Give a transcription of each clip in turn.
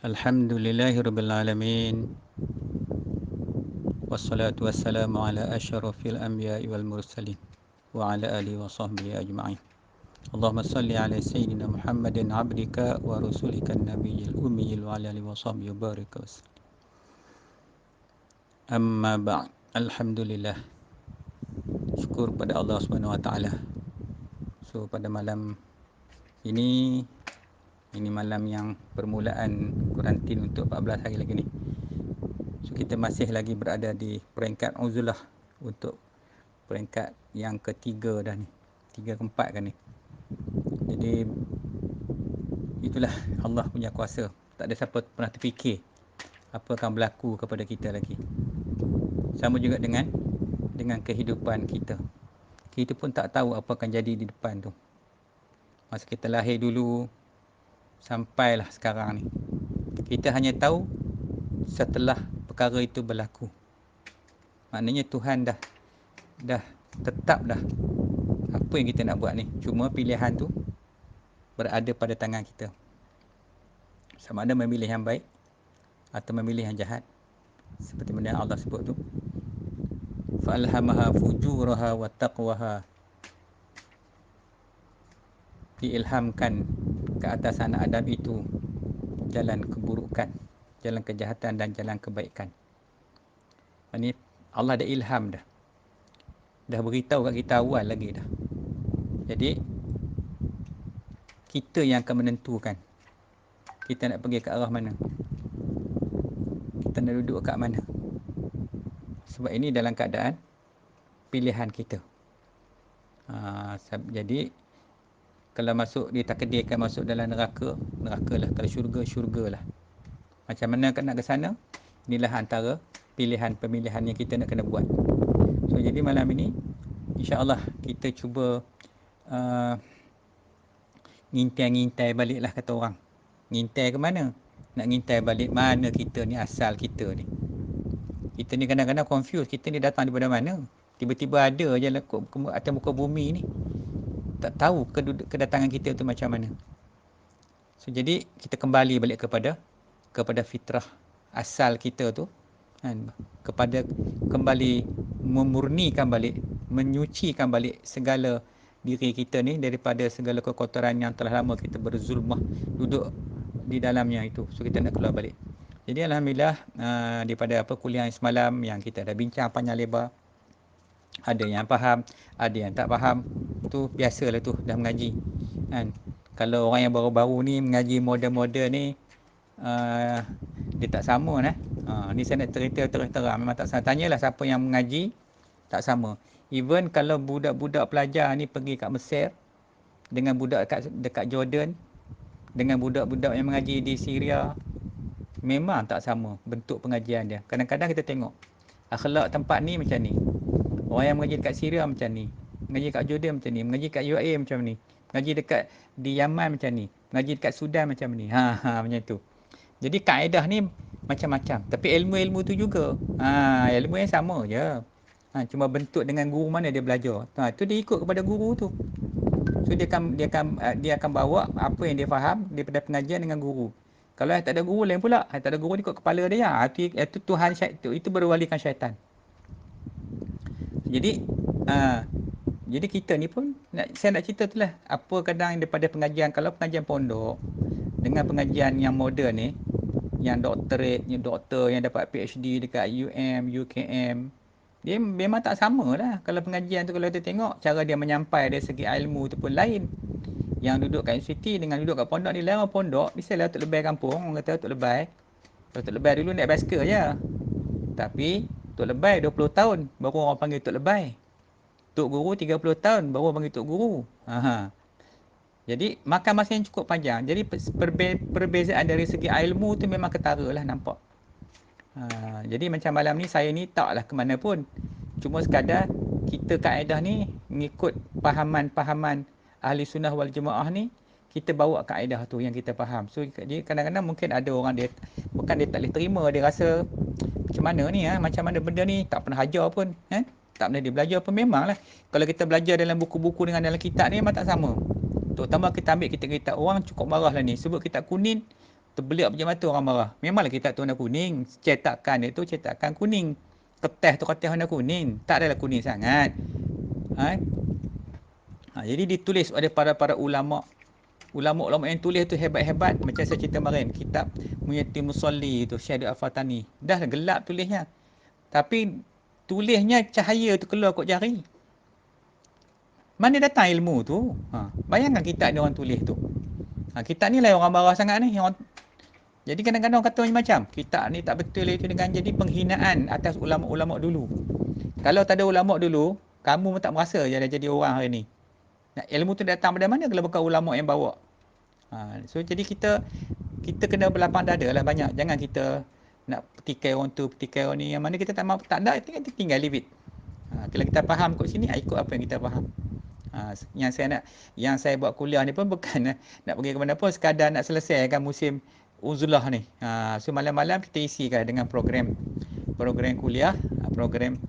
Alhamdulillahirabbil alamin. Wassalatu wassalamu ala asyrafil anbiya'i wal mursalin wa ala alihi wa sahbihi ajma'in. Allahumma salli ala sayyidina Muhammadin abdika wa rasulika nabiyil ummiyil wa ala alihi wa sahbihi barik wasallam. Amma ba'd. Alhamdulillah. Syukur pada Allah Subhanahu wa taala. So pada malam ini malam yang permulaan kuarantin untuk 14 hari lagi ni. So kita masih lagi berada di peringkat uzlah untuk peringkat yang ketiga dah ni. 3 ke 4 kan ni. Jadi itulah Allah punya kuasa. Tak ada siapa pernah terfikir apa akan berlaku kepada kita lagi. Sama juga dengan kehidupan kita. Kita pun tak tahu apa akan jadi di depan tu. Masa kita lahir dulu sampailah sekarang ni. Kita hanya tahu setelah perkara itu berlaku. Maknanya Tuhan dah tetap dah apa yang kita nak buat ni. Cuma pilihan tu berada pada tangan kita. Sama ada memilih yang baik atau memilih yang jahat. Seperti mana Allah sebut tu. Fa'alhamaha fujuraha wa taqwaha. Diilhamkan ke atas anak Adam itu jalan keburukan, jalan kejahatan dan jalan kebaikan. Ini Allah dah ilham dah. Dah beritahu kat kita awal lagi dah. Jadi kita yang akan menentukan kita nak pergi ke arah mana. Kita nak duduk kat mana. Sebab ini dalam keadaan pilihan kita. Jadi kalau ditakdirkan masuk dalam neraka lah. Kalau syurga lah. Macam mana nak ke sana? Inilah antara pemilihan yang kita nak kena buat. So jadi malam ini insya-Allah kita cuba ngintai baliklah kata orang. Ngintai ke mana? Nak ngintai balik mana kita ni, asal kita ni. Kita ni kadang-kadang confuse, kita ni datang daripada mana? Tiba-tiba ada je atas muka bumi ni. Tak tahu kedatangan kita tu macam mana. So jadi kita kembali balik kepada fitrah asal kita tu, kan? Kembali memurnikan balik, menyucikan balik segala diri kita ni daripada segala kekotoran yang telah lama kita berzulmah duduk di dalamnya itu. So kita nak keluar balik. Jadi alhamdulillah daripada kuliah semalam yang kita dah bincang panjang lebar, ada yang faham, ada yang tak faham. Tu biasalah tu dah mengaji, kan. Kalau orang yang baru-baru ni mengaji model-model ni dia tak sama nah. Ni saya nak cerita terang, memang tak sama. Tanyalah siapa yang mengaji, tak sama. Even kalau budak-budak pelajar ni pergi kat Mesir dengan budak dekat Jordan, dengan budak-budak yang mengaji di Syria, memang tak sama bentuk pengajian dia. Kadang-kadang kita tengok akhlak tempat ni macam ni. Orang yang mengaji dekat Syria macam ni, mengaji kat Jordan macam ni, mengaji kat UAE macam ni, mengaji dekat di Yaman macam ni, mengaji dekat Sudan macam ni. Macam tu. Jadi kaedah ni macam-macam, tapi ilmu-ilmu tu juga ilmu yang sama je. Cuma bentuk dengan guru mana dia belajar. Tu dia ikut kepada guru tu. So dia akan bawa apa yang dia faham daripada pengajian dengan guru. Kalau tak ada guru lain pula. Tak ada guru ikut kepala dia. Itu Tuhan itu berwalikan syaitan. Jadi jadi kita ni pun saya nak cerita tu lah. Apa kadang daripada pengajian, kalau pengajian pondok dengan pengajian yang moden ni, yang doktorate, yang doktor yang dapat PhD dekat UKM, dia memang tak sama lah. Kalau pengajian tu kalau kita tengok, cara dia menyampai dari segi ilmu tu pun lain. Yang duduk kat universiti dengan duduk kat pondok ni lain. Pondok, misalnya Tok Lebay kampung, orang kata Tok Lebay. Kalau Tok Lebay dulu naik basikal je. Tapi Tok Lebay 20 tahun baru orang panggil Tok Lebay. Tok Guru 30 tahun baru orang panggil Tok Guru. Jadi makan masa yang cukup panjang. Jadi perbezaan dari segi ilmu tu memang ketara lah nampak. Jadi macam malam ni saya ni taklah ke mana pun. Cuma sekadar kita kaedah ni mengikut pahaman-pahaman ahli sunnah wal jemaah ni, kita bawa kaedah tu yang kita faham. So jadi kadang-kadang mungkin ada orang dia bukan dia tak boleh terima, dia rasa macam mana ni macam mana benda ni, tak pernah ajar pun, tak pernah dia belajar pun. Memanglah kalau kita belajar dalam buku-buku dengan dalam kitab ni memang tak sama. Terutama kita ambil kitab-kitab orang cukup marah lah ni. Sebut kitab Kunin, Terbeliak pejam mata orang marah. Memanglah kita tu warna kuning. Cetakan dia tu cetakan kuning. Kertas tu kertas warna kuning. Tak adalah kuning sangat. Ha? Jadi ditulis oleh para ulama. Ulama-ulama yang tulis tu hebat-hebat. Macam saya cerita kemarin. Kitab Muyatim Musalli tu. Syahid Al-Fatani. Dah gelap tulisnya. Tapi tulisnya cahaya tu keluar kot jari. Mana datang ilmu tu? Bayangkan kitab ni orang tulis tu. Kitab ni lah orang marah sangat ni. Jadi kadang-kadang kata macam kitab ni tak betul itu dengan jadi penghinaan atas ulama-ulama dulu. Kalau tak ada ulama dulu, kamu pun tak merasa je dah jadi orang hari ni. Ilmu tu datang dari mana kalau bukan ulama yang bawa. So jadi kita kena berlapang dada lah banyak. Jangan kita nak petikai orang tu, petikai orang ni. Yang mana kita tak ada, kita tinggal leave it. Kalau kita faham kot sini, ikut apa yang kita faham. Yang saya buat kuliah ni pun bukan nak pergi ke mana pun, sekadar nak selesaikan musim uzlah ni. So malam-malam kita isikan dengan program kuliah, program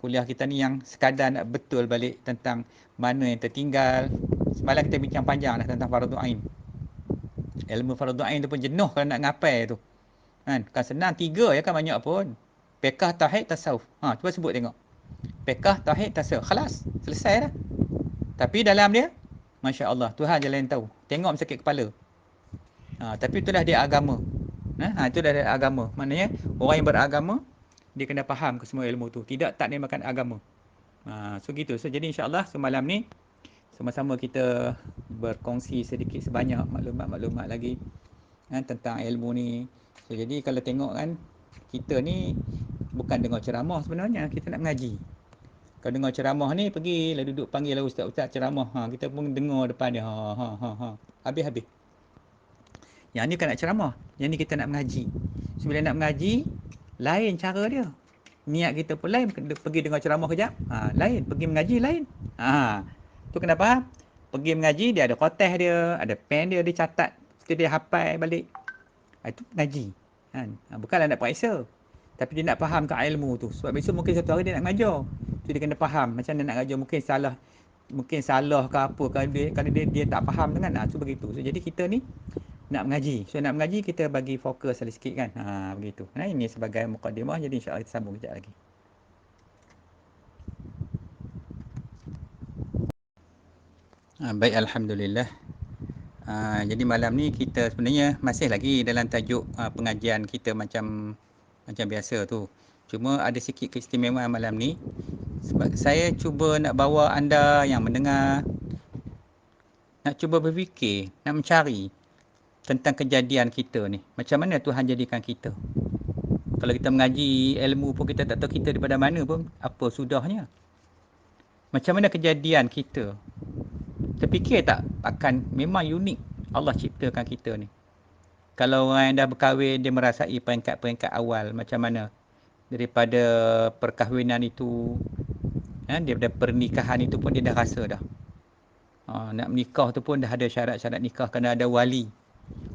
kuliah kita ni yang sekadar nak betul balik tentang mana yang tertinggal. Semalam kita bincang panjang dah tentang fardu ain. Ilmu fardu ain tu pun jenuh kalau nak ngapai tu. Kan senang 3 ya kan banyak pun. Fiqh, tauhid, tasawuf. Cuba sebut tengok. Fiqh, tauhid, tasawuf. Khalas, selesai dah. Tapi dalam dia, Masya Allah, Tuhan je yang tahu. Tengok sakit kepala. Tapi itulah dia agama. Itu dah dia agama. Maknanya, orang yang beragama, dia kena faham ke semua ilmu tu. Tidak tak namakan agama. So gitu. So jadi insyaAllah semalam ni, sama-sama kita berkongsi sedikit sebanyak maklumat-maklumat lagi tentang ilmu ni. So jadi kalau tengok kan, kita ni bukan dengar ceramah sebenarnya. Kita nak mengaji. Kalau dengar ceramah ni, pergilah duduk panggil lah ustaz-ustaz ceramah. Kita pun dengar depan dia. Habis-habis. Yang ni kan nak ceramah. Yang ni kita nak mengaji. So, bila nak mengaji, lain cara dia. Niat kita pun lain. Pergi dengar ceramah kejap. Lain. Pergi mengaji lain. Tu kenapa? Pergi mengaji, dia ada kotak dia, ada pen dia, dia catat. Lepas dia hafal balik. Itu mengaji. Bukanlah nak periksa. Tapi dia nak faham ke ilmu tu. Sebab besok mungkin satu hari dia nak mengajar. So dia kena faham macam mana nak mengajar. Mungkin salah ke apa kerana dia tak faham dengan. So begitu. So jadi kita ni nak mengaji. So nak mengaji kita bagi fokus sikit kan. Begitu. Ini sebagai mukadimah. Jadi insya-Allah kita sambung kejap lagi. Baik, alhamdulillah. Jadi malam ni kita sebenarnya masih lagi dalam tajuk pengajian kita macam biasa tu. Cuma ada sikit keistimewaan malam ni. Sebab saya cuba nak bawa anda yang mendengar, nak cuba berfikir, nak mencari tentang kejadian kita ni. Macam mana Tuhan jadikan kita. Kalau kita mengaji ilmu pun kita tak tahu kita daripada mana pun, apa sudahnya. Macam mana kejadian kita. Terfikir tak akan memang unik Allah ciptakan kita ni. Kalau orang yang dah berkahwin, dia merasai peringkat-peringkat awal macam mana. Daripada perkahwinan itu, daripada pernikahan itu pun dia dah rasa dah. Nak menikah tu pun dah ada syarat-syarat nikah. Kena ada wali.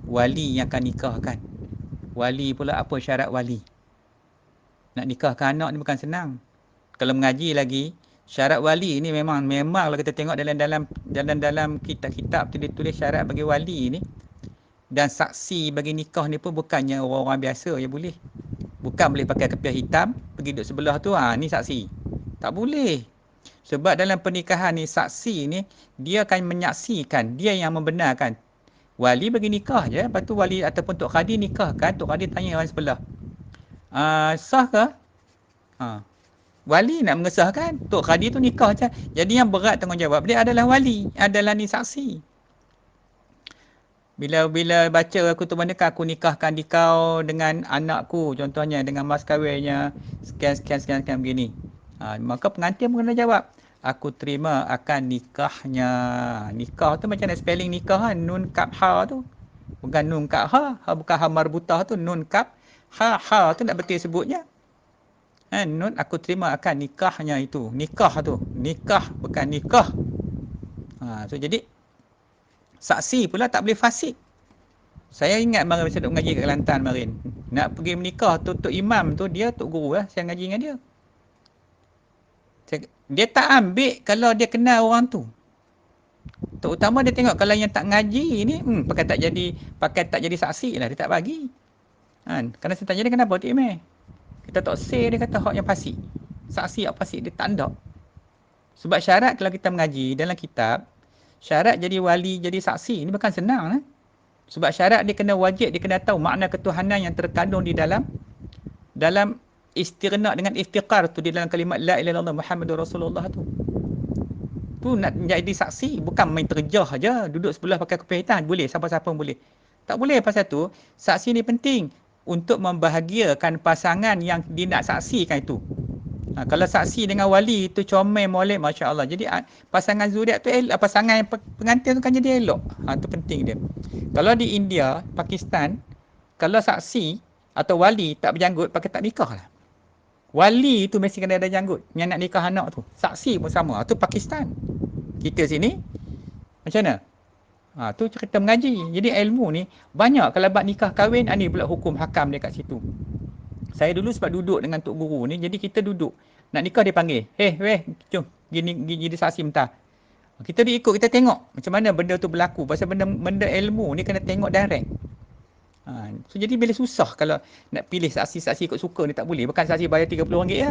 Wali yang akan nikahkan. Wali pula apa syarat wali? Nak nikahkan anak ni bukan senang. Kalau mengaji lagi, syarat wali ni memang kalau kita tengok dalam kitab-kitab tu dia tulis syarat bagi wali ni. Dan saksi bagi nikah ni pun bukannya orang-orang biasa yang boleh. Bukan boleh pakai kepiah hitam, pergi duduk sebelah tu, ni saksi. Tak boleh. Sebab dalam pernikahan ni, saksi ni, dia akan menyaksikan, dia yang membenarkan. Wali bagi nikah je, lepas tu wali ataupun Tok Kadi nikahkan, Tok Kadi tanya orang sebelah. Sah ke? Wali nak mengesahkan, Tok Kadi tu nikah je. Jadi yang berat tanggungjawab dia adalah wali, adalah ni saksi. Bila baca aku tu mana aku nikahkan dikau dengan anakku, contohnya dengan mas kahwinnya sekian begini. Maka pengantin pun kena jawab, aku terima akan nikahnya. Nikah tu macam nak spelling nikah kan, nun kap ha tu. Bukan nun kap ha, bukan ha marbutah tu, nun kap ha tu tak betul sebutnya. Nun aku terima akan nikahnya itu. Nikah tu, nikah bukan nikah. So jadi saksi pula tak boleh fasik. Saya ingat mari saya duk mengaji kat Kelantan kemarin. Nak pergi menikah tu Tok Imam tu, dia Tok Guru lah, saya ngaji dengan dia. Dia tak ambil kalau dia kenal orang tu. Terutama dia tengok kalau yang tak ngaji ni, pakai tak jadi saksi lah, dia tak bagi. Kan? Kerana saya tanya dia kenapa tak email. Kita tak say dia kata hak yang fasik. Saksi hak fasik dia tak ada. Sebab syarat kalau kita mengaji dalam kitab, syarat jadi wali, jadi saksi ni bukan senang lah. Sebab syarat dia kena wajib, dia kena tahu makna ketuhanan yang terkandung di dalam istirna dengan iftiqar tu di dalam kalimat la ilaha illallah Muhammadur Rasulullah tu. Tu nak jadi saksi, bukan main terjah aja, duduk sebelah pakai kopi hitam boleh, siapa-siapa boleh. Tak boleh pasal tu, saksi ni penting untuk membahagiakan pasangan yang dia nak saksikan itu. Kalau saksi dengan wali itu comel molek, masya-Allah. Jadi pasangan zuriat tu pasangan yang pengantin tu kan jadi elok. Tu penting dia. Kalau di India, Pakistan, kalau saksi atau wali tak berjanggut, pakai tak nikah lah. Wali tu mesti kena ada janggut yang nak nikah anak tu. Saksi pun sama. Tu Pakistan. Kita sini macam mana? Tu cerita mengaji. Jadi ilmu ni banyak kalau bab nikah kahwin, ni pula hukum hakam dia kat situ. Saya dulu sebab duduk dengan tok guru ni, jadi kita duduk. Nak nikah dia panggil. Weh, jom gini jadi saksi mentah. Kita diikut, kita tengok macam mana benda tu berlaku. Pasal benda ilmu ni kena tengok direct. So jadi bila susah kalau nak pilih saksi-saksi ikut suka ni tak boleh. Bukan saksi bayar RM30 ya.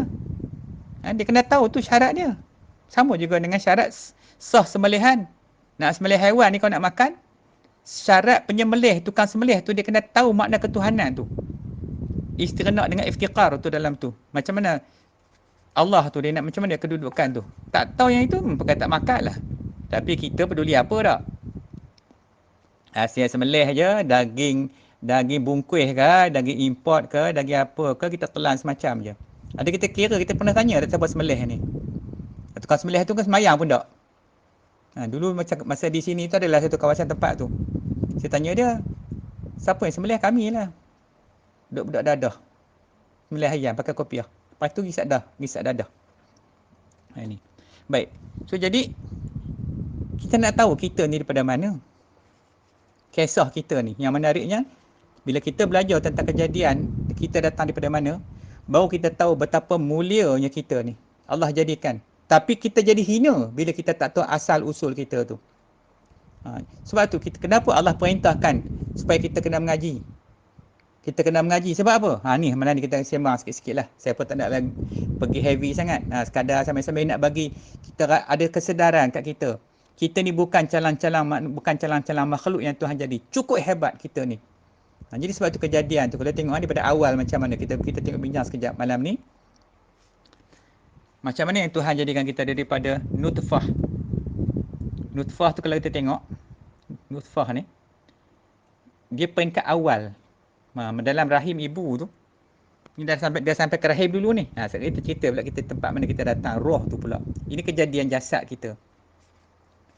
Dia kena tahu tu syarat dia. Sama juga dengan syarat sah sembelihan. Nak sembelih haiwan ni kau nak makan, syarat penyembelih, tukang sembelih tu dia kena tahu makna ketuhanan tu. Istighnaq dengan iftiqar tu dalam tu. Macam mana Allah tu dia nak macam mana kedudukan tu. Tak tahu yang itu, pakai tak makan lah. Tapi kita peduli apa tak? Asyik sembelih je, daging bungkus ke, daging import ke, daging apa ke, kita telan semacam je. Ada kita kira, kita pernah tanya siapa sembelih ni. Tukang sembelih tu kan semayang pun tak. Dulu macam masa di sini tu adalah satu kawasan tempat tu. Saya tanya dia, siapa yang sembelih? Kami lah. Budak-budak dadah. Sembelih ayam pakai kopiah. Lepas tu gisat dadah. Ini. Baik. So jadi kita nak tahu kita ni daripada mana. Kisah kita ni. Yang menariknya, bila kita belajar tentang kejadian kita datang daripada mana, baru kita tahu betapa mulianya kita ni. Allah jadikan. Tapi kita jadi hina bila kita tak tahu asal usul kita tu. Sebab tu kenapa Allah perintahkan supaya kita kena mengaji. Kita kena mengaji sebab apa? Ni mana ni kita sembang sikit-sikit lah. Saya pun tak nak lagi pergi heavy sangat. Sekadar sambil-sambil nak bagi kita ada kesedaran kat kita. Kita ni bukan calang-calang makhluk yang Tuhan jadi. Cukup hebat kita ni. Jadi sebab tu kejadian tu, kalau tengok daripada awal macam mana, kita tengok bincang sekejap malam ni. Macam mana yang Tuhan jadikan kita daripada nutfah. Nutfah tu kalau kita tengok, nutfah ni, dia peringkat awal. Dalam rahim ibu tu, ni dah sampai ke rahim dulu ni. Sekarang kita cerita pula kita tempat mana kita datang, roh tu pula. Ini kejadian jasad kita.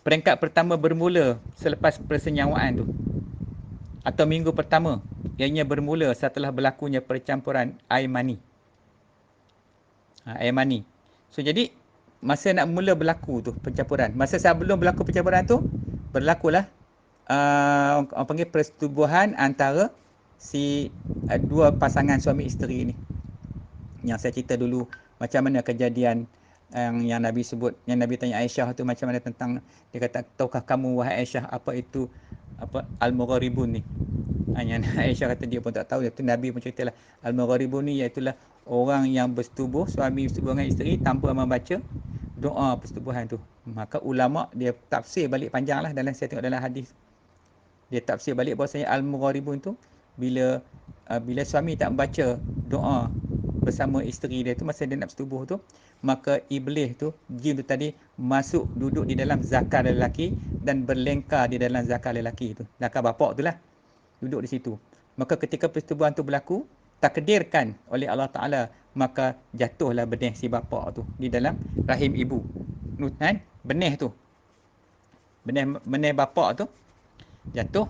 Peringkat pertama bermula selepas persenyawaan tu. Atau minggu pertama, ianya bermula setelah berlakunya percampuran air mani. Air mani. So jadi, masa nak mula berlaku tu pencampuran. Masa sebelum berlaku pencampuran tu, berlakulah orang panggil persetubuhan antara dua pasangan suami isteri ni. Yang saya cerita dulu macam mana kejadian yang Nabi sebut, yang Nabi tanya Aisyah tu macam mana tentang, dia kata, tahukah kamu wahai Aisyah apa itu al-mugharibun ni. Yang Aisyah kata dia pun tak tahu. Itu Nabi pun ceritalah al-mugharibun ni iaitulah orang yang bersetubuh, suami bersetubuh dengan isteri tanpa membaca doa persetubuhan tu. Maka ulama dia tafsir balik panjang lah, dalam saya tengok dalam hadis. Dia tafsir balik bahawasanya al-mugharibun tu bila suami tak membaca doa bersama isteri dia tu masa dia nak bersetubuh tu, maka iblis tu, jin tu tadi masuk duduk di dalam zakar lelaki dan berlengkar di dalam zakar lelaki tu. Zakar bapak tu lah. Duduk di situ. Maka ketika persetubuhan tu berlaku, takdirkan oleh Allah Ta'ala, maka jatuhlah benih si bapak tu di dalam rahim ibu. Benih tu. Benih bapak tu jatuh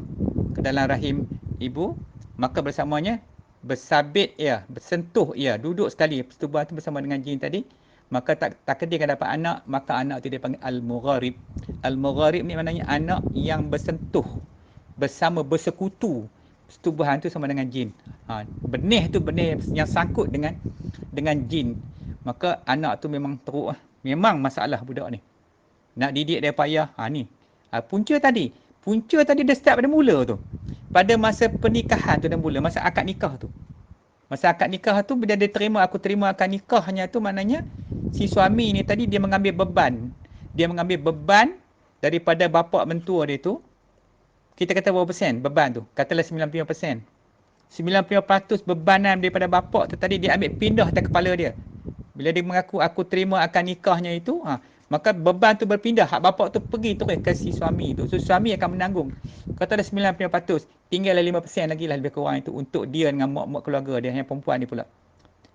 ke dalam rahim ibu, maka bersamanya bersabit ia, bersentuh ia, duduk sekali persetubuhan tu bersama dengan jin tadi, maka takdirkan dapat anak, maka anak tu dia panggil al-mugharib. Al-mugharib ni maknanya anak yang bersentuh, bersama, bersekutu persetubuhan tu sama dengan jin. Benih tu benih yang sangkut dengan jin. Maka anak tu memang teruk lah. Memang masalah budak ni. Nak didik dia payah. Ni Punca tadi dia start pada mula tu. Pada masa pernikahan tu dah mula, masa akad nikah tu. Masa akad nikah tu bila dia terima, aku terima akad nikahnya tu, maknanya si suami ni tadi dia mengambil beban. Dia mengambil beban daripada bapa mentua dia tu. Kita kata berapa persen beban tu? Katalah 95%. 95% bebanan daripada bapa tu tadi dia ambil pindah atas kepala dia. Bila dia mengaku aku terima akan nikahnya itu, maka beban tu berpindah. Hak bapak tu pergi terus ke si suami tu. So suami akan menanggung. Kata ada 95%, tinggallah 5% lagi lah lebih kurang itu untuk dia dengan mak-mak keluarga dia yang perempuan ni pula.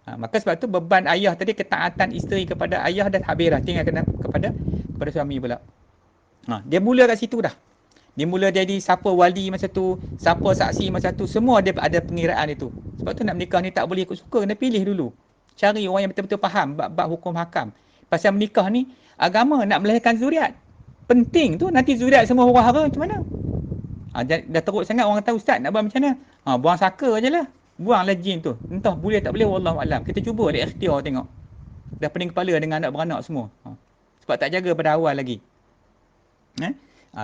Maka sebab tu beban ayah tadi, ketaatan isteri kepada ayah dah habis dah, tinggal kepada suami pula. Dia mula kat situ dah. Dia mula jadi siapa wali masa tu, siapa saksi masa tu, semua dia ada pengiraan itu. Sebab tu nak menikah ni tak boleh ikut suka, kena pilih dulu. Cari orang yang betul-betul faham bab hukum hakam. Pasal menikah ni, agama nak melahirkan zuriat. Penting tu, nanti zuriat semua huru-hara macam mana? Dah teruk sangat orang kata, ustaz nak buat macam mana? Buang saka je lah. Buanglah jin tu. Entah boleh tak boleh, wallahualam. Kita cuba ada ikhtiar tengok. Dah pening kepala dengan anak beranak semua. Sebab tak jaga pada awal lagi.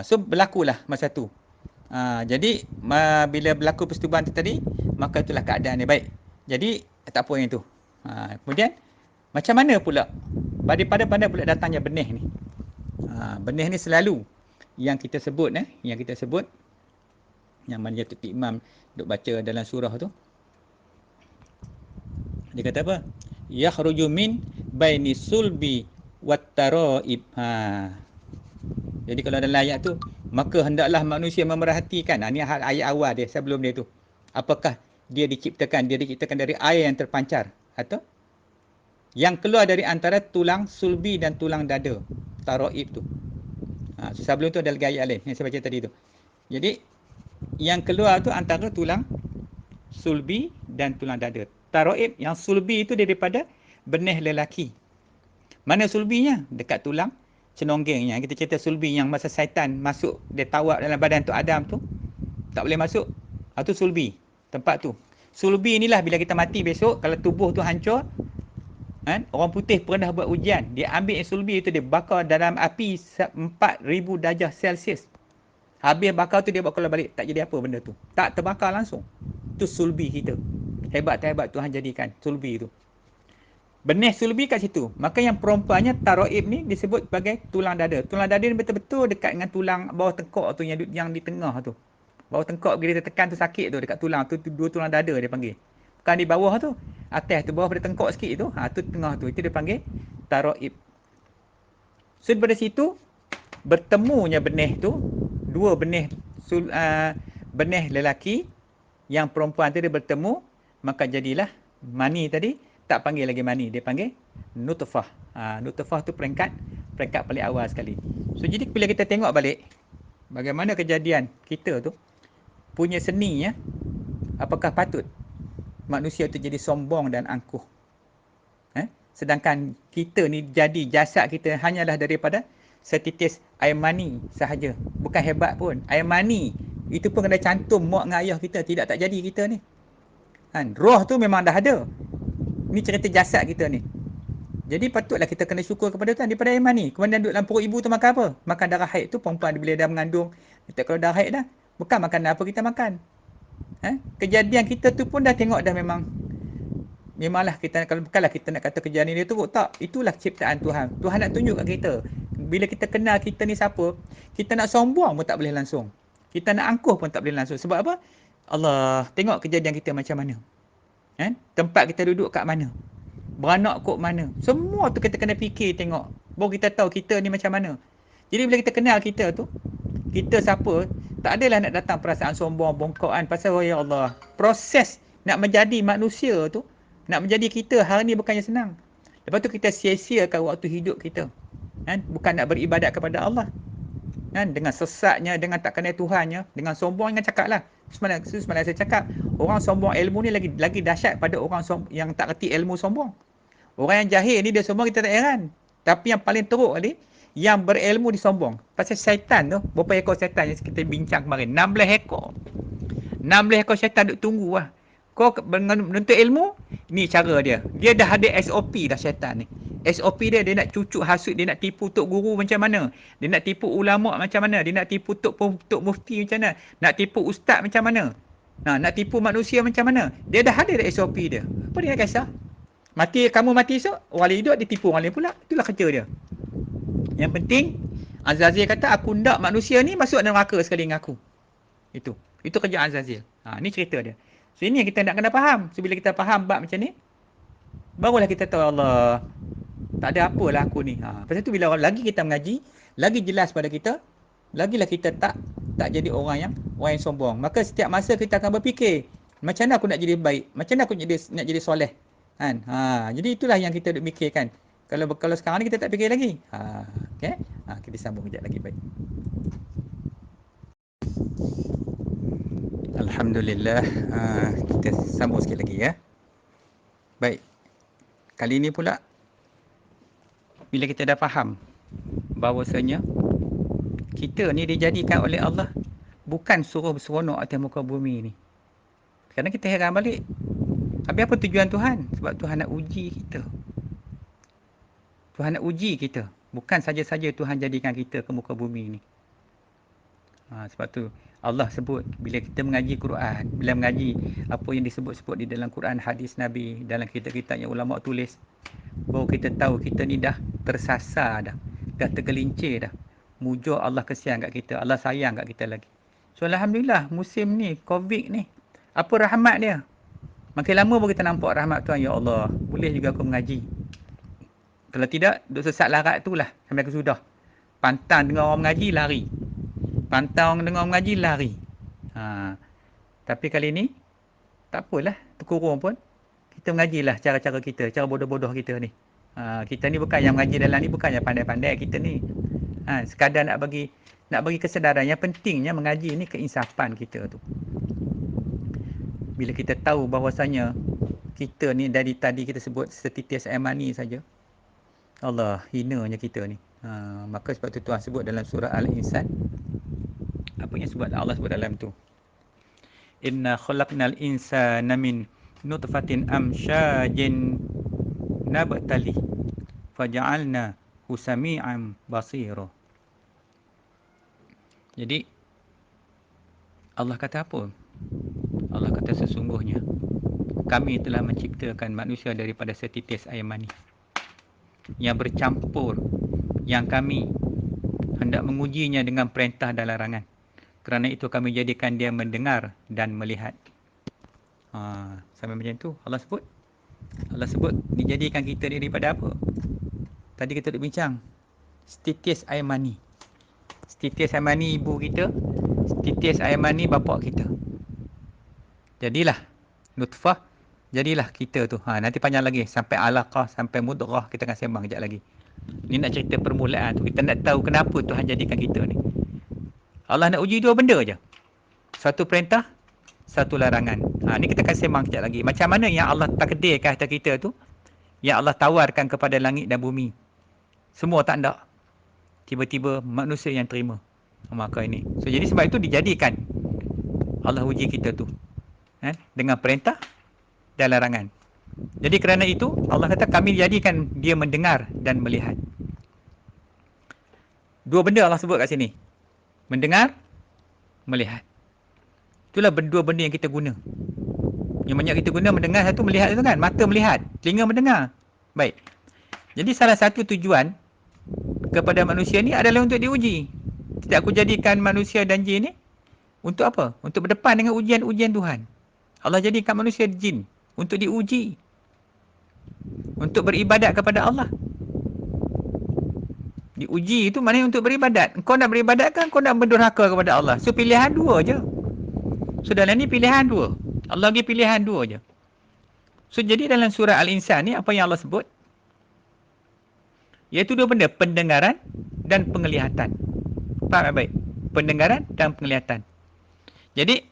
So berlakulah masa tu. Jadi bila berlaku persetubuhan tu tadi, maka itulah keadaan dia baik. Jadi tak apa yang tu. Kemudian macam mana pula daripada mana pula datangnya benih ni? Benih ni selalu yang kita sebut yang mana Datuk Imam duk baca dalam surah tu. Dia kata apa? Yakhruju min baini sulbi wat taraib. Jadi kalau dalam ayat tu, maka hendaklah manusia memerhatikan. Ni ayat awal dia sebelum dia tu. Apakah dia diciptakan dari air yang terpancar atau yang keluar dari antara tulang sulbi dan tulang dada, taraib tu. Sebelum tu ada lagi ayat lain yang saya baca tadi tu. Jadi yang keluar tu antara tulang sulbi dan tulang dada. Taraib yang sulbi itu daripada benih lelaki. Mana sulbinya? Dekat tulang cenonggengnya. Kita cerita sulbi yang masa syaitan masuk, dia tawak dalam badan tu Adam tu, tak boleh masuk. Itu sulbi, tempat tu. Sulbi inilah bila kita mati besok, kalau tubuh tu hancur, orang putih pernah buat ujian, dia ambil sulbi itu, dia bakar dalam api 4,000 darjah Celsius. Habis bakar tu dia bawa keluar balik, tak jadi apa benda tu, tak terbakar langsung. Tu sulbi kita. Hebat-hebat Tuhan jadikan sulbi tu. Benih sulbi kat situ. Maka yang perempuannya taraib ni disebut sebagai tulang dada. Tulang dada ni betul-betul dekat dengan tulang bawah tengkok tu yang di tengah tu. Bawah tengkok bila dia tekan tu sakit tu dekat tulang tu, dua tulang dada dia panggil. Bukan di bawah tu. Atas tu, bawah pada tengkok sikit tu. Tu tengah tu. Itu dia panggil taraib. So daripada situ bertemunya benih tu, dua benih benih lelaki, yang perempuan tu dia bertemu, maka jadilah mani tadi. Tak panggil lagi mani, dia panggil nutfah. Nutfah tu peringkat paling awal sekali. So jadi bila kita tengok balik bagaimana kejadian kita tu punya seni, apakah patut manusia tu jadi sombong dan angkuh? Sedangkan kita ni jadi jasad kita hanyalah daripada setitis air mani sahaja. Bukan hebat pun. Air mani itu pun kena cantum mak dengan ayah kita, tidak tak jadi kita ni. Roh tu memang dah ada. Ni cerita jasad kita ni. Jadi patutlah kita kena syukur kepada Tuhan daripada air mani. Kemudian duduk dalam perut ibu tu makan apa? Makan darah haid tu. Perempuan bila dah mengandung, kita kalau darah haid dah, bukan makan apa kita makan. Kejadian kita tu pun dah tengok dah memanglah kita, kalau bukanlah kita nak kata kejadian dia teruk, tak. Itulah ciptaan Tuhan. Tuhan nak tunjuk kat kita. Bila kita kenal kita ni siapa, kita nak sombong pun tak boleh langsung. Kita nak angkuh pun tak boleh langsung. Sebab apa? Allah, tengok kejadian kita macam mana. Tempat kita duduk kat mana, beranak kok mana, semua tu kita kena fikir tengok, baru kita tahu kita ni macam mana. Jadi bila kita kenal kita tu, kita siapa, tak adalah nak datang perasaan sombong, bongkok pasal ya Allah, proses nak menjadi manusia tu, nak menjadi kita hari ni bukannya senang. Lepas tu kita sia-siakan waktu hidup kita, bukan nak beribadat kepada Allah, dengan sesatnya, dengan tak kenal Tuhannya, dengan sombong, dengan cakap lah. Semalam saya cakap, orang sombong ilmu ni lagi dahsyat pada orang yang tak reti ilmu sombong. Orang yang jahil ni dia sombong, kita tak heran. Tapi yang paling teruk ni, yang berilmu disombong. Pasal syaitan tu, berapa ekor syaitan yang kita bincang kemarin? 16 ekor. 16 ekor syaitan duk tunggu lah. Kau menuntut ilmu, ni cara dia. Dia dah ada SOP dah syaitan ni. SOP dia nak cucuk hasut, dia nak tipu tok guru macam mana, dia nak tipu ulama macam mana, dia nak tipu tok mufti macam mana, nak tipu ustaz macam mana, nak tipu manusia macam mana. Dia dah ada SOP dia. Apa dia nak kisah? Kamu mati esok, orang lain hidup, dia tipu orang lain pula. Itulah kerja dia. Yang penting, Azazil kata, aku ndak manusia ni masuk dalam neraka sekali dengan aku. Itu kerja Azazil. Ni cerita dia. So ini yang kita nak kena faham. So bila kita faham bab macam ni, barulah kita tahu Allah, tak ada apalah aku ni. Pasal tu bila lagi kita mengaji, lagi jelas pada kita, lagilah kita tak jadi orang yang sombong. Maka setiap masa kita akan berfikir, macam mana aku nak jadi baik? Macam mana aku nak jadi soleh? Kan? Jadi itulah yang kita duk fikirkan. Kalau sekarang ni kita tak fikir lagi. Okey. Kita sambung kejap lagi, baik. Alhamdulillah. Kita sambung sikit lagi ya. Baik. Kali ini pula, bila kita dah faham bahawasanya kita ni dijadikan oleh Allah bukan suruh berseronok atas muka bumi ni. Kadang kita heran balik, habis apa tujuan Tuhan? Sebab Tuhan nak uji kita. Tuhan nak uji kita. Bukan saja-saja Tuhan jadikan kita ke muka bumi ni. Sebab tu Allah sebut, bila kita mengaji Quran, bila mengaji apa yang disebut-sebut di dalam Quran, hadis Nabi, dalam kitab-kitab yang ulama tulis, baru kita tahu kita ni dah tersasar dah. Dah tergelincir dah. Mujur Allah kesian kat kita. Allah sayang kat kita lagi. So Alhamdulillah, musim ni, Covid ni, apa rahmat dia? Makin lama baru kita nampak rahmat Tuhan. Ya Allah, boleh juga aku mengaji. Kalau tidak, duk sesat larat tu lah sampai ke sudah. Pantang dengar orang mengaji, lari. Pantang dengar orang mengaji, lari. Tapi kali ni, tak apalah, terkurung pun. Kita mengajilah cara-cara kita, cara bodoh-bodoh kita ni. Kita ni bukan yang mengaji dalam ni, bukan yang pandai-pandai kita ni. Sekadar nak bagi kesedaran. Yang pentingnya mengaji ni keinsapan kita tu. Bila kita tahu bahawasanya kita ni dari tadi kita sebut setitis air mani saja. Allah, hinanya kita ni. Maka sebab tu Tuhan sebut dalam surah Al-Insan. Apa yang Allah sebut dalam tu? Inna khalaqnal insana min nutfatin amsyajin nabtali faja'alna husami'an basira. Jadi Allah kata apa? Allah kata sesungguhnya kami telah menciptakan manusia daripada setitis air mani yang bercampur, yang kami hendak mengujinya dengan perintah dan larangan. Kerana itu kami jadikan dia mendengar dan melihat. Sampai macam tu Allah sebut dijadikan kita ni daripada apa? Tadi kita duk bincang setitis air mani. Setitis air mani ibu kita, setitis air mani bapa kita. Jadilah nutfah, jadilah kita tu. Nanti panjang lagi sampai alaqah, sampai mudghah, kita akan sembang kejap lagi. Ni nak cerita permulaan tu. Kita nak tahu kenapa Tuhan jadikan kita ni. Allah nak uji dua benda je. Satu perintah, satu larangan. Ni kita akan sembang kejap lagi. Macam mana yang Allah takdirkan atas kita tu, yang Allah tawarkan kepada langit dan bumi. Semua tak nak. Tiba-tiba manusia yang terima. Maka ini. So jadi sebab itu dijadikan Allah uji kita tu. Dengan perintah dan larangan. Jadi kerana itu Allah kata kami jadikan dia mendengar dan melihat. Dua benda Allah sebut kat sini. Mendengar, melihat. Itulah dua benda yang kita guna. Yang banyak kita guna mendengar, satu melihat itu kan. Mata melihat, telinga mendengar. Baik. Jadi salah satu tujuan kepada manusia ni adalah untuk diuji. Tidak aku jadikan manusia dan jin ni untuk apa? Untuk berdepan dengan ujian-ujian Tuhan. Allah jadikan manusia jin untuk diuji. Untuk beribadat kepada Allah. Diuji itu maknanya untuk beribadat. Kau nak beribadat kan, kau nak berdurhaka kepada Allah. So pilihan dua je. So dalam ni pilihan dua. Allah bagi pilihan dua je. So jadi dalam surah Al-Insan ni apa yang Allah sebut? Iaitu dua benda, pendengaran dan penglihatan. Faham tak baik? Pendengaran dan penglihatan. Jadi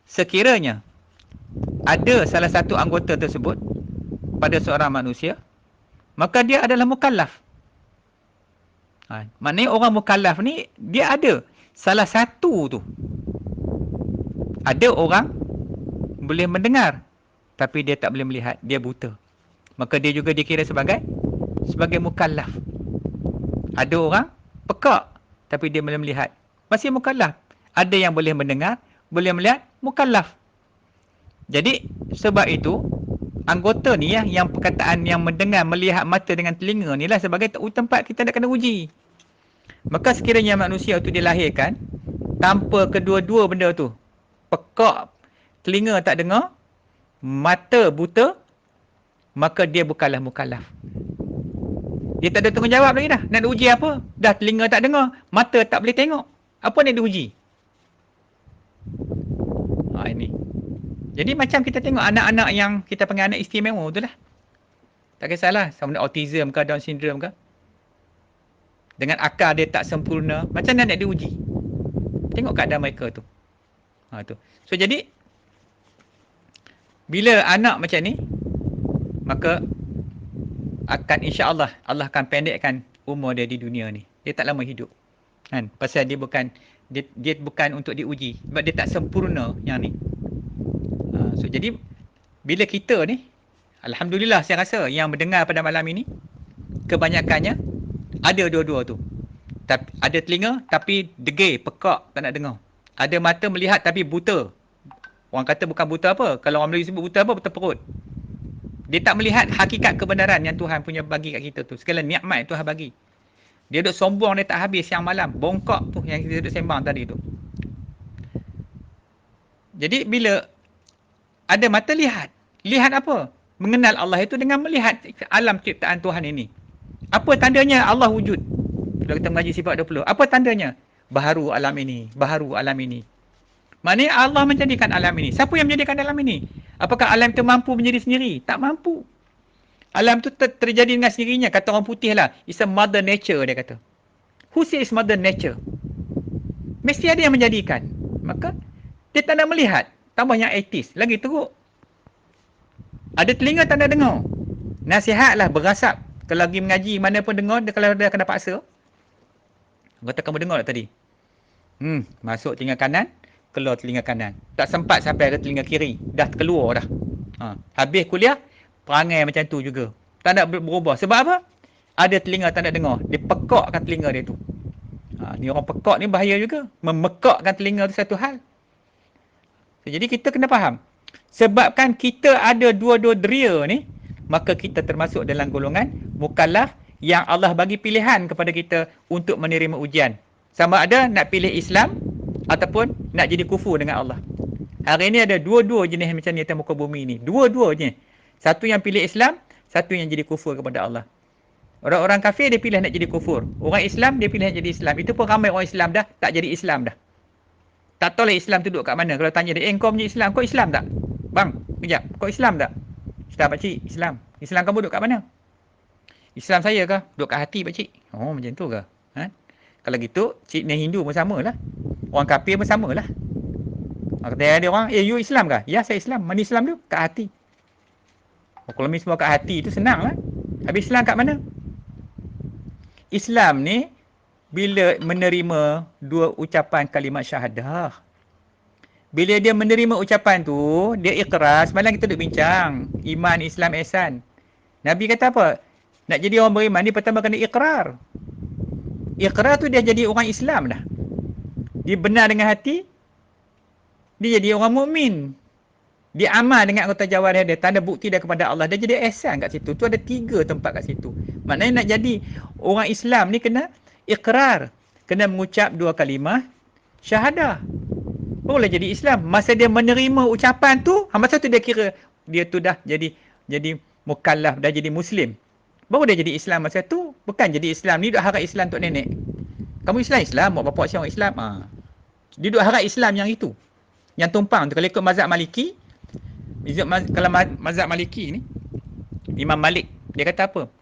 sekiranya ada salah satu anggota tersebut pada seorang manusia, maka dia adalah mukallaf. Maknanya orang mukallaf ni dia ada salah satu tu. Ada orang boleh mendengar tapi dia tak boleh melihat, dia buta. Maka dia juga dikira sebagai sebagai mukallaf. Ada orang pekak tapi dia boleh melihat, masih mukallaf. Ada yang boleh mendengar, boleh melihat, mukallaf. Jadi sebab itu anggota ni yang perkataan yang mendengar, melihat mata dengan telinga ni lah sebagai tempat kita nak kena uji. Maka sekiranya manusia tu dilahirkan tanpa kedua-dua benda tu, pekak, telinga tak dengar, mata buta, maka dia bukanlah mukallaf. Dia tak ada tanggungjawab lagi dah. Nak diuji apa? Dah telinga tak dengar, mata tak boleh tengok. Apa nak diuji? Ini. Jadi macam kita tengok anak-anak yang kita panggil anak istimewa tu lah. Tak kisahlah sama ada autism ke, Down syndrome ke. Dengan akal dia tak sempurna, macam mana nak diuji? Tengok keadaan mereka tu. Tu. So jadi, bila anak macam ni, maka akan insya-Allah Allah akan pendekkan umur dia di dunia ni. Dia tak lama hidup. Kan? Pasal dia bukan untuk diuji, sebab dia tak sempurna yang ni. So jadi bila kita ni, alhamdulillah saya rasa yang mendengar pada malam ini kebanyakannya ada dua-dua tu. Ada telinga tapi degil, pekak, tak nak dengar. Ada mata melihat tapi buta. Orang kata bukan buta apa? Kalau orang Melayu sebut buta apa? Buta perut. Dia tak melihat hakikat kebenaran yang Tuhan punya bagi kat kita tu. Segala nikmat yang Tuhan bagi. Dia duduk sombong, dia tak habis siang malam. Bongkok tu yang kita duduk sembang tadi tu. Jadi bila ada mata lihat. Lihat apa? Mengenal Allah itu dengan melihat alam ciptaan Tuhan ini. Apa tandanya Allah wujud? Kalau kita mengaji sifat 20. Apa tandanya? Baharu alam ini. Baharu alam ini. Maknanya Allah menjadikan alam ini. Siapa yang menjadikan alam ini? Apakah alam itu mampu menjadi sendiri? Tak mampu. Alam itu terjadi dengan sendirinya. Kata orang putih lah. It's a mother nature, dia kata. Who says mother nature? Mesti ada yang menjadikan. Maka, dia tak nak melihat. Tambah yang atheist. Lagi teruk. Ada telinga tak nak dengar. Nasihatlah berasap. Kalau lagi mengaji, mana pun dengar, kalau dia kena paksa. Kata kamu dengar tak tadi? Masuk telinga kanan, keluar telinga kanan. Tak sempat sampai ke telinga kiri. Dah keluar dah. Habis kuliah, perangai macam tu juga. Tak nak berubah. Sebab apa? Ada telinga tak nak dengar. Dia pekakkan telinga dia tu. Ni orang pekak ni bahaya juga. Memekakkan telinga tu satu hal. Jadi kita kena faham. Sebabkan kita ada dua-dua deria ni, maka kita termasuk dalam golongan mukallaf yang Allah bagi pilihan kepada kita untuk menerima ujian. Sama ada nak pilih Islam ataupun nak jadi kufur dengan Allah. Hari ini ada dua-dua jenis macam ni atas muka bumi ni. Dua-duanya. Satu yang pilih Islam, satu yang jadi kufur kepada Allah. Orang-orang kafir dia pilih nak jadi kufur. Orang Islam dia pilih nak jadi Islam. Itu pun ramai orang Islam dah tak jadi Islam dah. Tak tahu lah Islam tu duduk kat mana. Kalau tanya dia, kau punya Islam, kau Islam tak? Bang, kejap. Kau Islam tak? Ustaz pakcik, Islam. Islam kamu duduk kat mana? Islam saya kah? Duduk kat hati pakcik. Oh, macam tu ke? Kalau gitu, cik ni Hindu pun sama lah. Orang kafir pun sama lah. Kata ada orang, you Islam kah? Ya, saya Islam. Mana Islam tu? Kat hati. Kalau semua kat hati tu senang lah. Habis Islam kat mana? Islam ni, bila menerima dua ucapan kalimat syahadah. Bila dia menerima ucapan tu, dia ikhrar. Semalam kita duduk bincang. Iman, Islam, ihsan. Nabi kata apa? Nak jadi orang beriman, dia pertama kena ikhrar. Ikhrar tu dia jadi orang Islam dah. Dia benar dengan hati, dia jadi orang mukmin. Dia amal dengan anggota jawarih dia, tanda bukti dia kepada Allah. Dia jadi ihsan kat situ. Tu ada 3 tempat kat situ. Maknanya nak jadi orang Islam ni kena ikhrar. Kena mengucap 2 kalimah syahadah. Boleh jadi Islam. Masa dia menerima ucapan tu, masa tu dia kira dia tu dah jadi mukallaf, dah jadi Muslim. Baru dia jadi Islam masa tu. Bukan jadi Islam. Ni duk harap Islam tok nenek. Kamu Islam, mak bapak siapa orang Islam. Dia duk harap Islam yang itu. Yang tumpang tu. Kalau ikut mazhab Maliki, kalau mazhab Maliki ni, Imam Malik, dia kata apa?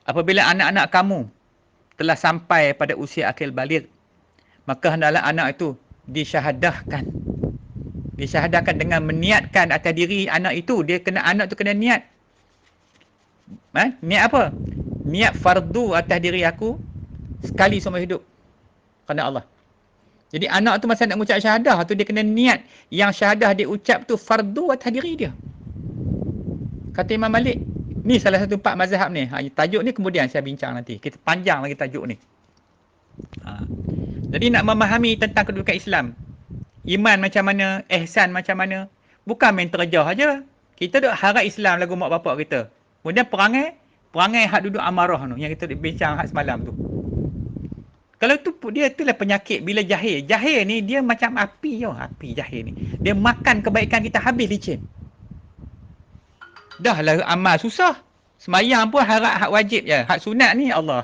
Apabila anak-anak kamu telah sampai pada usia akil baligh, maka hendaklah anak itu disyahadahkan. Disyahadahkan dengan meniatkan atas diri anak itu. Anak tu kena niat. Niat apa? Niat fardu atas diri aku sekali seumur hidup. Kerana Allah. Jadi anak tu masa nak mengucap syahadah tu, dia kena niat yang syahadah dia ucap tu fardu atas diri dia. Kata Imam Malik, Ni salah satu 4 mazhab ni. Tajuk ni kemudian saya bincang nanti. Kita panjang lagi tajuk ni. Ha. Jadi nak memahami tentang kedudukan Islam, iman macam mana, ihsan macam mana, bukan main terjah aja. Kita duk harap Islam lagu mak bapak kita. Kemudian perangai hak duduk amarah tu yang kita duk bincang hak semalam tu. Kalau tu dia itulah penyakit bila jahil. Jahil ni dia macam api tau, api jahil ni. Dia makan kebaikan kita habis licin. Dah lah amal susah. Semayang pun harap hak wajib je. Hak sunat ni Allah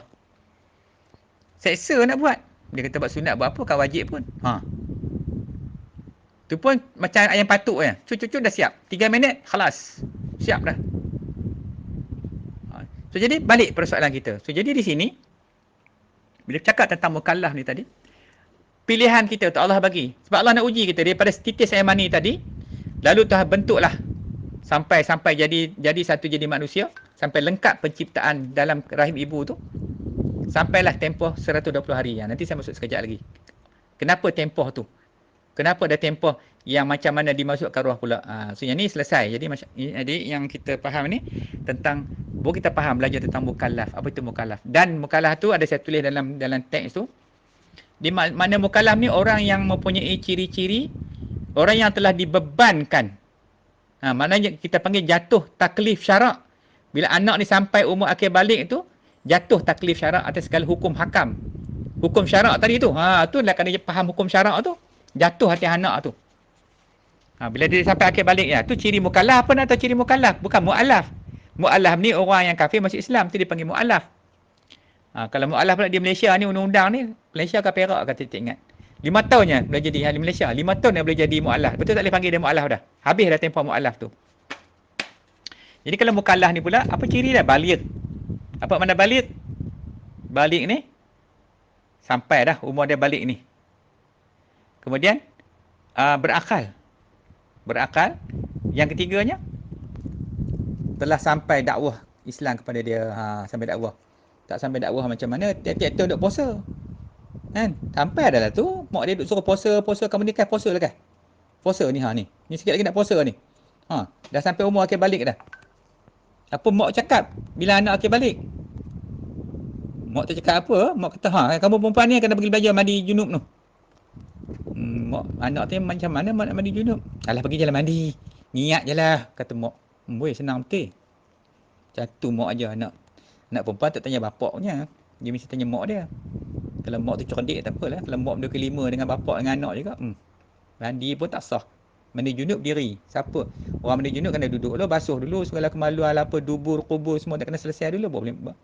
seksa nak buat. Dia kata buat sunat buat apa, kan wajib pun. Ha. Tu pun macam ayam patuk je. Cucuk dah siap. 3 minit, khalas. Siap dah. Ha. So, jadi balik persoalan kita. So, jadi di sini, bila cakap tentang mukallaf ni tadi, pilihan kita tu Allah bagi. Sebab Allah nak uji kita daripada titis air mani tadi, lalu Tuhan bentuklah sampai jadi manusia, sampai lengkap penciptaan dalam rahim ibu tu, sampailah tempoh 120 hari. Nanti saya masuk sekejap lagi. Kenapa tempoh tu? Kenapa ada tempoh yang macam mana dimasukkan roh pula? So yang ni selesai. Jadi yang kita faham ni tentang, baru kita faham belajar tentang mukallaf. Apa itu mukallaf? Dan mukallaf tu ada saya tulis dalam teks tu. Di mana mukallaf ni orang yang mempunyai ciri-ciri orang yang telah dibebankan. Maknanya kita panggil jatuh taklif syarak. Bila anak ni sampai umur akhir balik tu, jatuh taklif syarak atas segala hukum hakam. Hukum syarak tadi tu. Tu lah kena faham hukum syarak tu. Jatuh hati anak tu. Bila dia sampai akhir balik ya, tu ciri mukallaf apa nak tahu ciri mukallaf? Bukan mu'allaf. Mu'allaf ni orang yang kafir masuk Islam, tu dipanggil mu'allaf. Kalau mu'allaf pula di Malaysia ni, undang-undang ni, Malaysia ke Perak kata tak ingat. 5 tahunnya boleh jadi di Malaysia. 5 tahun dia boleh jadi mu'allaf. Betul tak boleh panggil dia mu'allaf dah. Habis dah tempoh mu'allaf tu. Jadi kalau mukallaf ni pula, apa ciri dia? Baligh. Apa makna baligh? Baligh ni, sampai dah umur dia balik ni. Kemudian berakal. Berakal. Yang ketiganya, telah sampai dakwah Islam kepada dia. Sampai dakwah. Tak sampai dakwah macam mana, tiap-tiap tahun duk puasa. Kan? Sampai adalah tu, mak dia duk suruh puasa, kamu ni kan puasa lah kan? Puasa ni ni. Ni sikit lagi nak puasa ni. Dah sampai umur akhir balik dah. Apa mak cakap bila anak akhir balik? Mak tu cakap apa? Mak kata, kamu perempuan ni kena pergi belajar mandi junub tu. Anak tu macam mana mak nak mandi junub? Alah pergi jalan mandi. Niat je lah, kata mak. Boleh senang betul. Jatuh mak aja anak. Anak perempuan tak tanya bapak punya. Dia mesti tanya mak dia. Kalau mak tu cerdik tak apalah. Kalau mak benda kelima dengan bapak dengan anak juga. Mandi pun tak sah. Mandi junub diri. Siapa? Orang mandi junub kena duduk dulu, basuh dulu. Segala kemaluan apa, dubur, kubur semua tak kena selesai dulu. Boleh buat.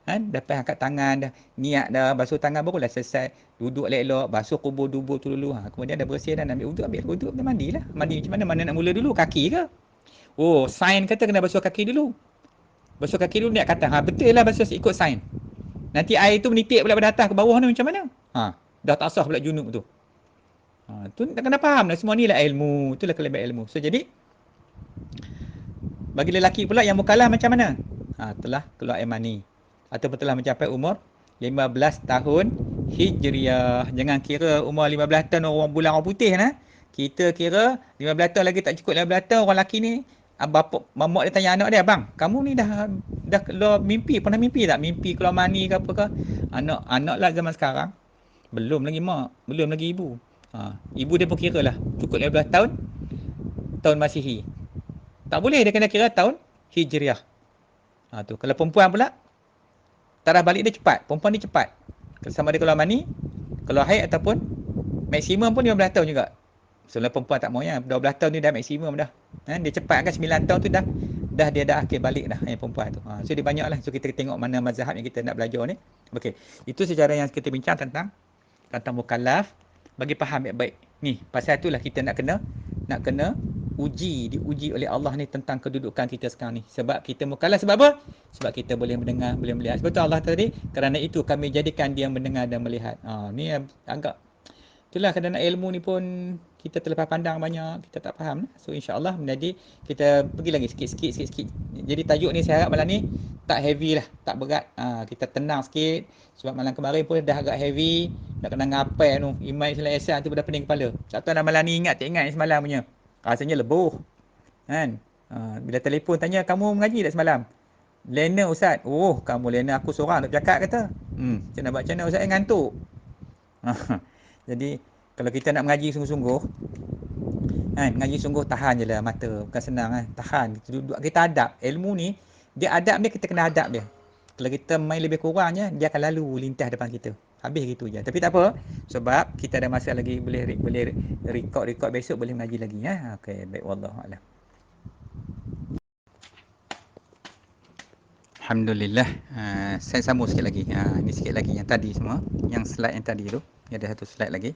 Dapat angkat tangan dah, niat dah, basuh tangan barulah selesai. Duduk elok-elok, basuh kubur dubur tu dulu. Kemudian dah bersih dan ambil wuduk, mandilah. Mandi macam mana nak mula dulu? Kaki ke? Sain kata kena basuh kaki dulu. Basuh kaki dulu, niat kata, betul lah basuh ikut sain. Nanti air tu menipik pula pada atas ke bawah ni macam mana? Dah tak sah pula junub tu. Tu tak kena faham lah. Semua ni lah ilmu. Itulah kelebihan ilmu. So jadi, bagi lelaki pula yang mukallaf macam mana? Telah keluar air mani. Ataupun telah mencapai umur 15 tahun Hijriah. Jangan kira umur 15 tahun orang bulan orang putih nah. Kita kira 15 tahun lagi tak cukup 15 tahun orang lelaki ni. Bapak mamak dia tanya anak dia, "Bang, kamu ni dah keluar mimpi, pernah mimpi tak? Mimpi keluar mani ke apa ke?" Anak lah zaman sekarang. Belum lagi mak, belum lagi ibu. Ibu dia pun kira lah cukup 15 tahun tahun Masihi. Tak boleh, dia kena kira tahun Hijriah. Tu kalau perempuan pula tarikh balik dia cepat. Perempuan ni cepat. Sama dia keluar mani, keluar haid ataupun maksimum pun 15 tahun juga. Sebenarnya perempuan tak mau ya. 12 tahun ni dah maksimum dah. Dia cepat kan 9 tahun tu dah dia dah akhir balik dah yang perempuan tu. So dia banyak lah. So kita tengok mana mazhab yang kita nak belajar ni. Okey. Itu secara yang kita bincang tentang mukallaf. Bagi faham baik-baik. Ni, pasal itulah kita nak kena diuji oleh Allah ni tentang kedudukan kita sekarang ni. Sebab kita mukallaf sebab apa? Sebab kita boleh mendengar, boleh melihat. Sebab tu Allah tadi, kerana itu kami jadikan dia mendengar dan melihat. Ni agak, itulah kadang-kadang ilmu ni pun kita terlepas pandang banyak, kita tak faham. So insya-Allah menjadi kita pergi lagi sikit. Jadi tajuk ni saya harap malam ni tak heavy lah, tak berat. Kita tenang sikit. Sebab malam kemarin pun dah agak heavy, nak kena ngapai tu. Iman Islam Ihsan tu dah pening kepala. Satu dah malam ni tak ingat semalam punya. Rasanya lebuh. Kan? Bila telefon tanya, kamu mengaji tak semalam? Lena Ustaz. Oh, kamu Lena aku seorang nak cakap kata. Macam nak buat macam mana Ustaz ngantuk. Jadi kalau kita nak mengaji sungguh-sungguh, kan, mengaji sungguh tahan je lah mata. Bukan senang kan. Tahan. Kita adab. Ilmu ni, dia adab dia kita kena adab dia. Kalau kita main lebih kurang je, dia akan lalu lintas depan kita. Habis gitu je. Tapi tak apa. Sebab kita ada masa lagi boleh record besok boleh mengaji lagi ya. Okey, baik wallahu a'lam. Alhamdulillah. Saya sambung sikit lagi. Ini sikit lagi yang tadi semua. Yang slide yang tadi tu. Ada satu slide lagi.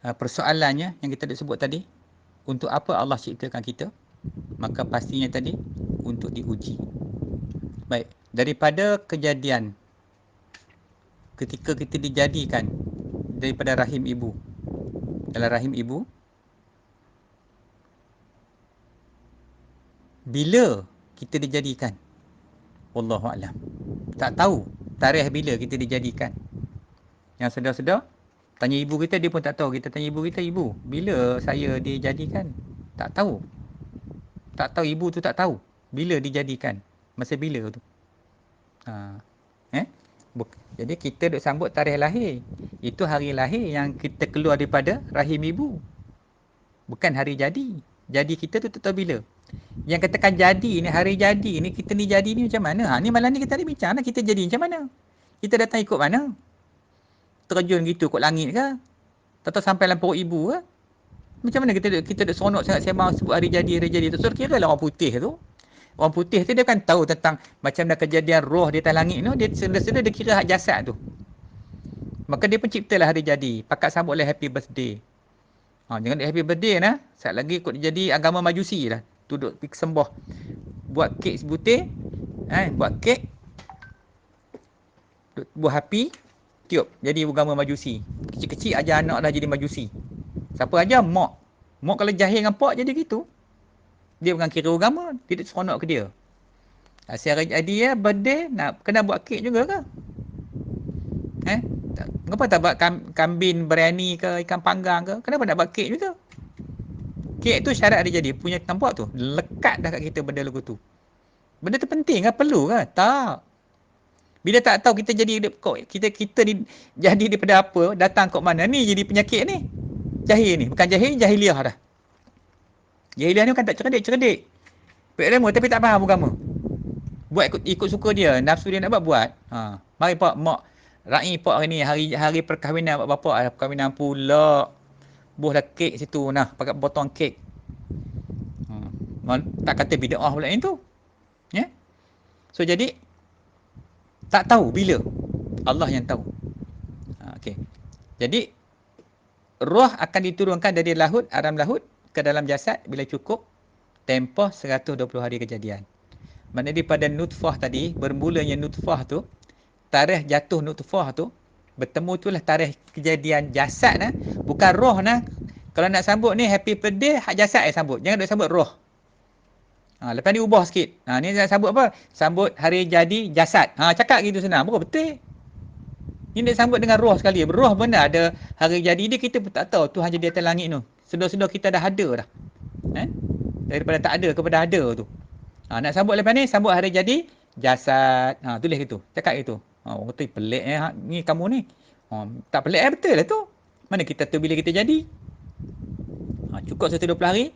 Persoalannya yang kita dah sebut tadi. Untuk apa Allah ciptakan kita? Maka pastinya tadi untuk diuji. Baik. Daripada kejadian ketika kita dijadikan daripada rahim ibu. Dalam rahim ibu. Bila kita dijadikan? Wallahualam. Tak tahu tarikh bila kita dijadikan. Yang sedar-sedar tanya ibu kita, dia pun tak tahu. Kita tanya ibu kita, ibu, bila saya dijadikan? Tak tahu. Tak tahu, ibu tu tak tahu. Bila dijadikan? Masa bila tu? Ha. Jadi kita duk sambut tarikh lahir. Itu hari lahir yang kita keluar daripada rahim ibu. Bukan hari jadi. Jadi kita tu tak tahu bila. Yang katakan jadi ni, hari jadi ni, kita ni jadi ni macam mana? Ni malam ni kita ada bincang lah, kita jadi macam mana? Kita datang ikut mana? Terjun gitu kot langit ke? Tak sampai dalam perut ibu ke? Macam mana kita duk seronok sangat sembang sebut hari jadi tu. So kira lah orang putih tu. Orang putih tu dia kan tahu tentang macam dah kejadian roh di atas langit tu. Dia sedar-sedar dia kira hak jasad tu. Maka dia pun ciptalah hari jadi. Pakat sambutlah happy birthday. Jangan happy birthday lah. Saat lagi kot jadi agama majusi lah. Duduk pergi sembah. Buat kek sebutir. Buat kek. Buah api. Tiup. Jadi agama majusi. Kecil-kecil ajar anak dah jadi majusi. Siapa ajar? Mak. Mak kalau jahil dengan pak jadi gitu. Dia bukan kira agama. Dia seronok ke dia. Asyik hari jadi ya, birthday, nak kena buat kek juga ke? Kenapa tak buat kambing biryani ke, ikan panggang ke? Kenapa nak buat kek juga? Kek tu syarat dia jadi. Punya nampak tu. Lekat dah kat kita benda lagu tu. Benda tu penting ke? Perlu ke? Tak. Bila tak tahu kita jadi, kita ni jadi daripada apa, datang kat mana, ni jadi penyakit ni. Jahil ni. Bukan jahil, jahiliah dah. Jahiliah ni kan tak cerdik. Berilmu tapi tak faham agama. Buat ikut suka dia. Nafsu dia nak buat. Mari pak, mak. Ra'i pak hari ni. Hari perkahwinan pak bapak. Perkahwinan pula. Buhlah kek situ. Nah, pakai potong kek. Tak kata bid'ah pula yang tu. Ya? So jadi, tak tahu bila. Allah yang tahu. Okey. Jadi, roh akan diturunkan dari lahut, alam lahut ke dalam jasad bila cukup tempoh 120 hari kejadian. Maknanya pada nutfah tadi, bermulanya nutfah tu, tarikh jatuh nutfah tu, bertemu itulah tarikh kejadian jasad nah, bukan roh nah. Kalau nak sambut ni happy birthday, hak jasad sambut. Jangan nak sambut roh. Lepas ni ubah sikit. Ni nak sambut apa? Sambut hari jadi jasad. Cakap gitu senang. Bukan betul. Ni nak sambut dengan roh sekali. Roh benar ada hari jadi dia, kita pun tak tahu Tuhan jadi atas langit tu. Sedar-sedar kita dah ada dah. Daripada tak ada kepada ada tu. Nak sambut lepas ni, sambut hari jadi jasad. Tulis gitu. Cakap gitu. Orang tu pelik ni kamu ni. Tak pelik betul lah tu. Mana kita tu bila kita jadi. Cukup 120 hari.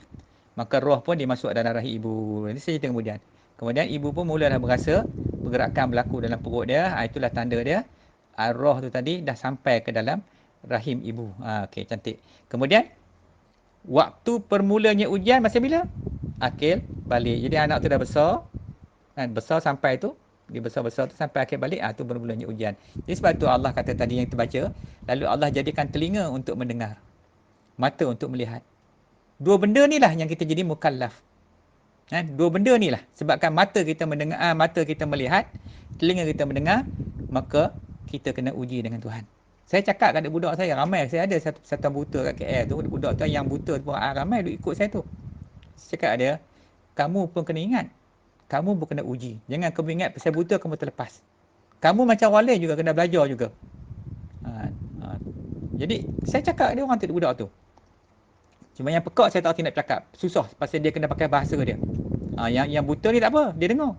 Maka roh pun dimasuk dalam rahim ibu. Ini saya cerita kemudian. Kemudian ibu pun mula dah berasa pergerakan berlaku dalam perut dia. Itulah tanda dia. Roh tu tadi dah sampai ke dalam rahim ibu. Okey, cantik. Kemudian, waktu permulanya ujian masa bila? Akil balik. Jadi anak tu dah besar. Dan besar sampai tu. Dia besar-besar tu sampai akhir balik. Tu bermulanya ujian. Jadi sebab tu Allah kata tadi yang terbaca. Lalu Allah jadikan telinga untuk mendengar. Mata untuk melihat. Dua benda ni lah yang kita jadi mukallaf. Dua benda ni lah. Sebabkan mata kita mendengar, mata kita melihat, telinga kita mendengar, maka kita kena uji dengan Tuhan. Saya cakap kat budak saya, ramai. Saya ada satu buta kat KL tu. Budak tu yang buta tu ramai duk ikut saya tu. Saya cakap dia, kamu pun kena ingat. Kamu pun kena uji. Jangan kamu ingat pasal buta kamu terlepas. Kamu macam orang lain juga kena belajar juga. Jadi saya cakap dia orang tu budak tu. Cuma yang pekak saya tak nak cakap. Susah pasal dia kena pakai bahasa dia. Yang buta ni tak apa, dia dengar.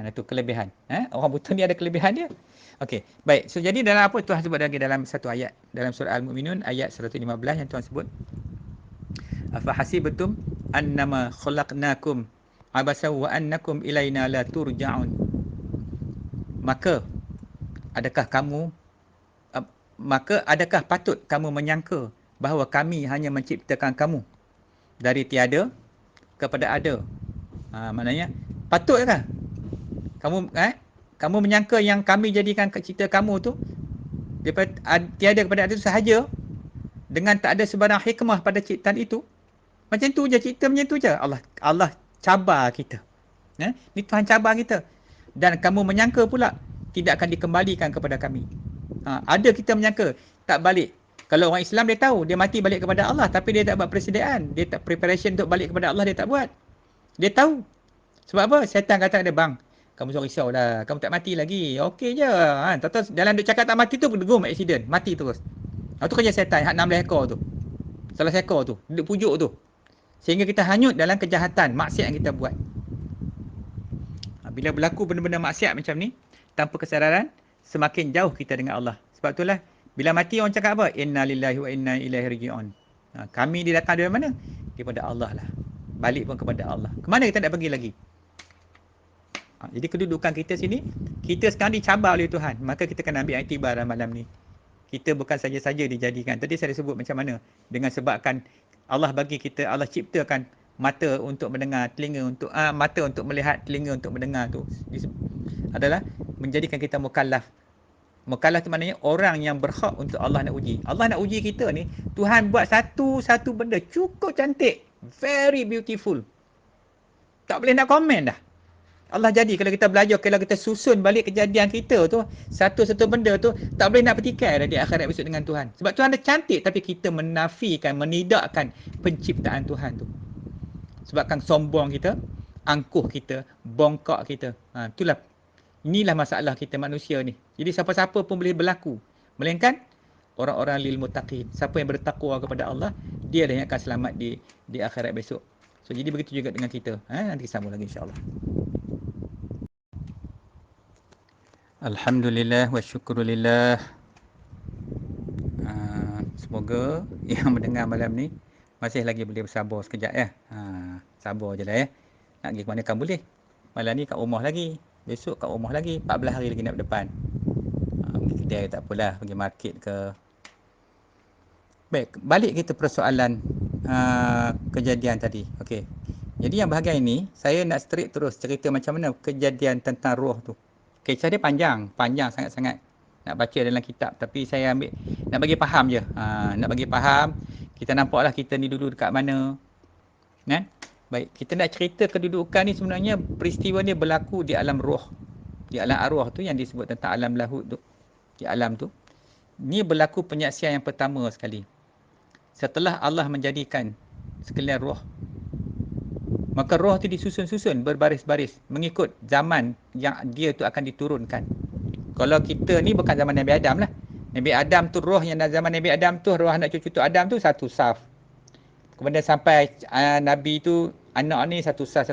Itu kelebihan. Orang buta ni ada kelebihan dia. Okey, baik. So jadi dalam apa Tuhan sebut lagi dalam satu ayat dalam surah Al-Mu'minun ayat 115 yang Tuhan sebut, afa hasibtum annama khalaqnakum abasa wa annakum ilaina la turja'un. Maka adakah kamu maka adakah patut kamu menyangka bahawa kami hanya menciptakan kamu dari tiada kepada ada? Maknanya patutkah kamu kamu menyangka yang kami jadikan cipta kamu tu daripada tiada kepada ada tu sahaja, dengan tak ada sebarang hikmah pada ciptaan itu? Macam tu je, cipta macam tu je. Allah cabar kita. Ni Tuhan cabar kita. Dan kamu menyangka pula tidak akan dikembalikan kepada kami. Ada kita menyangka tak balik. Kalau orang Islam dia tahu dia mati balik kepada Allah, tapi dia tak buat persediaan, dia tak preparation untuk balik kepada Allah, dia tak buat. Dia tahu. Sebab apa? Syaitan kata dia, bang, kamu jangan risau lah, kamu tak mati lagi, okey je. Tak dalam duk cakap tak mati tu boom, accident, mati terus. Itu kerja syaitan, hak 16 ekor tu. Salah seekor tu, duduk pujuk tu. Sehingga kita hanyut dalam kejahatan, maksiat yang kita buat. Bila berlaku benda-benda maksiat macam ni, tanpa kesedaran, semakin jauh kita dengan Allah. Sebab itulah, bila mati orang cakap apa? Inna lillahi wa inna ilaihi raji'un. Kami datang dari mana? Daripada Allah lah. Balik pun kepada Allah. Kemana kita nak pergi lagi? Jadi kedudukan kita sini, kita sekarang dicabar oleh Tuhan. Maka kita kena ambil iktibar dalam malam ni. Kita bukan saja-saja dijadikan. Tadi saya sebut macam mana? Dengan sebabkan Allah bagi kita, Allah ciptakan mata untuk mendengar, telinga untuk mata untuk melihat, telinga untuk mendengar tu adalah menjadikan kita mukallaf. Mukallaf tu maknanya orang yang berhak untuk Allah nak uji. Allah nak uji kita ni, Tuhan buat satu benda cukup cantik, very beautiful. Tak boleh nak komen dah. Allah jadi kalau kita belajar, kalau kita susun balik kejadian kita tu, satu-satu benda tu tak boleh nak petikai dah di akhirat besok dengan Tuhan. Sebab Tuhan dah cantik, tapi kita menafikan, menidakkan penciptaan Tuhan tu. Sebabkan sombong kita, angkuh kita, bongkak kita. Inilah masalah kita manusia ni. Jadi siapa-siapa pun boleh berlaku. Melainkan orang-orang lil muttaqin. Siapa yang bertakwa kepada Allah, dia yang akan selamat di akhirat besok. So jadi begitu juga dengan kita. Nanti sambung lagi insya-Allah. Alhamdulillah wa syukurulillah. Semoga yang mendengar malam ni masih lagi boleh bersabar sekejap ya. Sabar je lah ya. Nak pergi ke mana kan boleh. Malam ni kat rumah lagi. Besok kat rumah lagi. 14 hari lagi nak depan. Pergi kedai tak apalah. Pergi market ke. Baik, balik kita persoalan kejadian tadi. Okey. Jadi yang bahagian ini, saya nak straight terus cerita macam mana kejadian tentang roh tu. Kisah dia panjang sangat-sangat. Nak baca dalam kitab, tapi saya ambil nak bagi faham je. Nak bagi faham, kita nampaklah kita ni dulu dekat mana. Kan? Baik, kita nak cerita kedudukan ni sebenarnya peristiwa ni berlaku di alam roh. Di alam arwah tu yang disebut tentang alam lahut tu. Di alam tu. Ni berlaku penyaksian yang pertama sekali. Setelah Allah menjadikan sekalian roh, maka roh tu disusun-susun berbaris-baris mengikut zaman yang dia tu akan diturunkan. Kalau kita ni bukan zaman Nabi Adam lah. Nabi Adam tu roh yang zaman Nabi Adam tu, roh anak cucu tu Adam tu satu saf. Kemudian sampai Nabi tu, anak ni satu saf.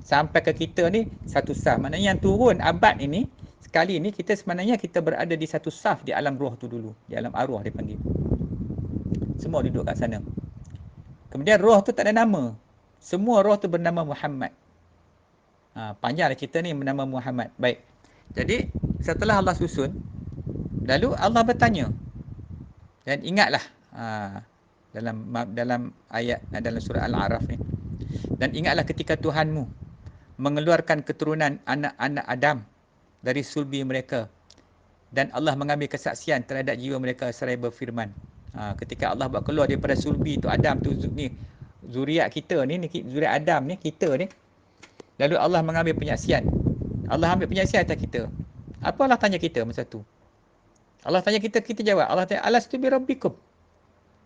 Sampai ke kita ni satu saf. Maknanya yang turun abad ini, sekali ni kita sebenarnya kita berada di satu saf di alam roh tu dulu. Di alam arwah dia panggil. Semua duduk kat sana. Kemudian roh tu tak ada nama. Semua roh tu bernama Muhammad. Panjanglah cerita ni bernama Muhammad. Baik. Jadi setelah Allah susun, lalu Allah bertanya. Dan ingatlah dalam ayat dalam surah Al-A'raf ni. Dan ingatlah ketika Tuhanmu mengeluarkan keturunan anak-anak Adam dari sulbi mereka, dan Allah mengambil kesaksian terhadap jiwa mereka seraya berfirman. Ketika Allah buat keluar daripada sulbi tu Adam tu ni, zuriat kita ni, zuriat Adam ni, kita ni. Lalu Allah mengambil penyaksian. Allah ambil penyaksian atas kita. Apa Allah tanya kita masa tu? Allah tanya kita, kita jawab. Allah tanya, alastu bi rabbikum?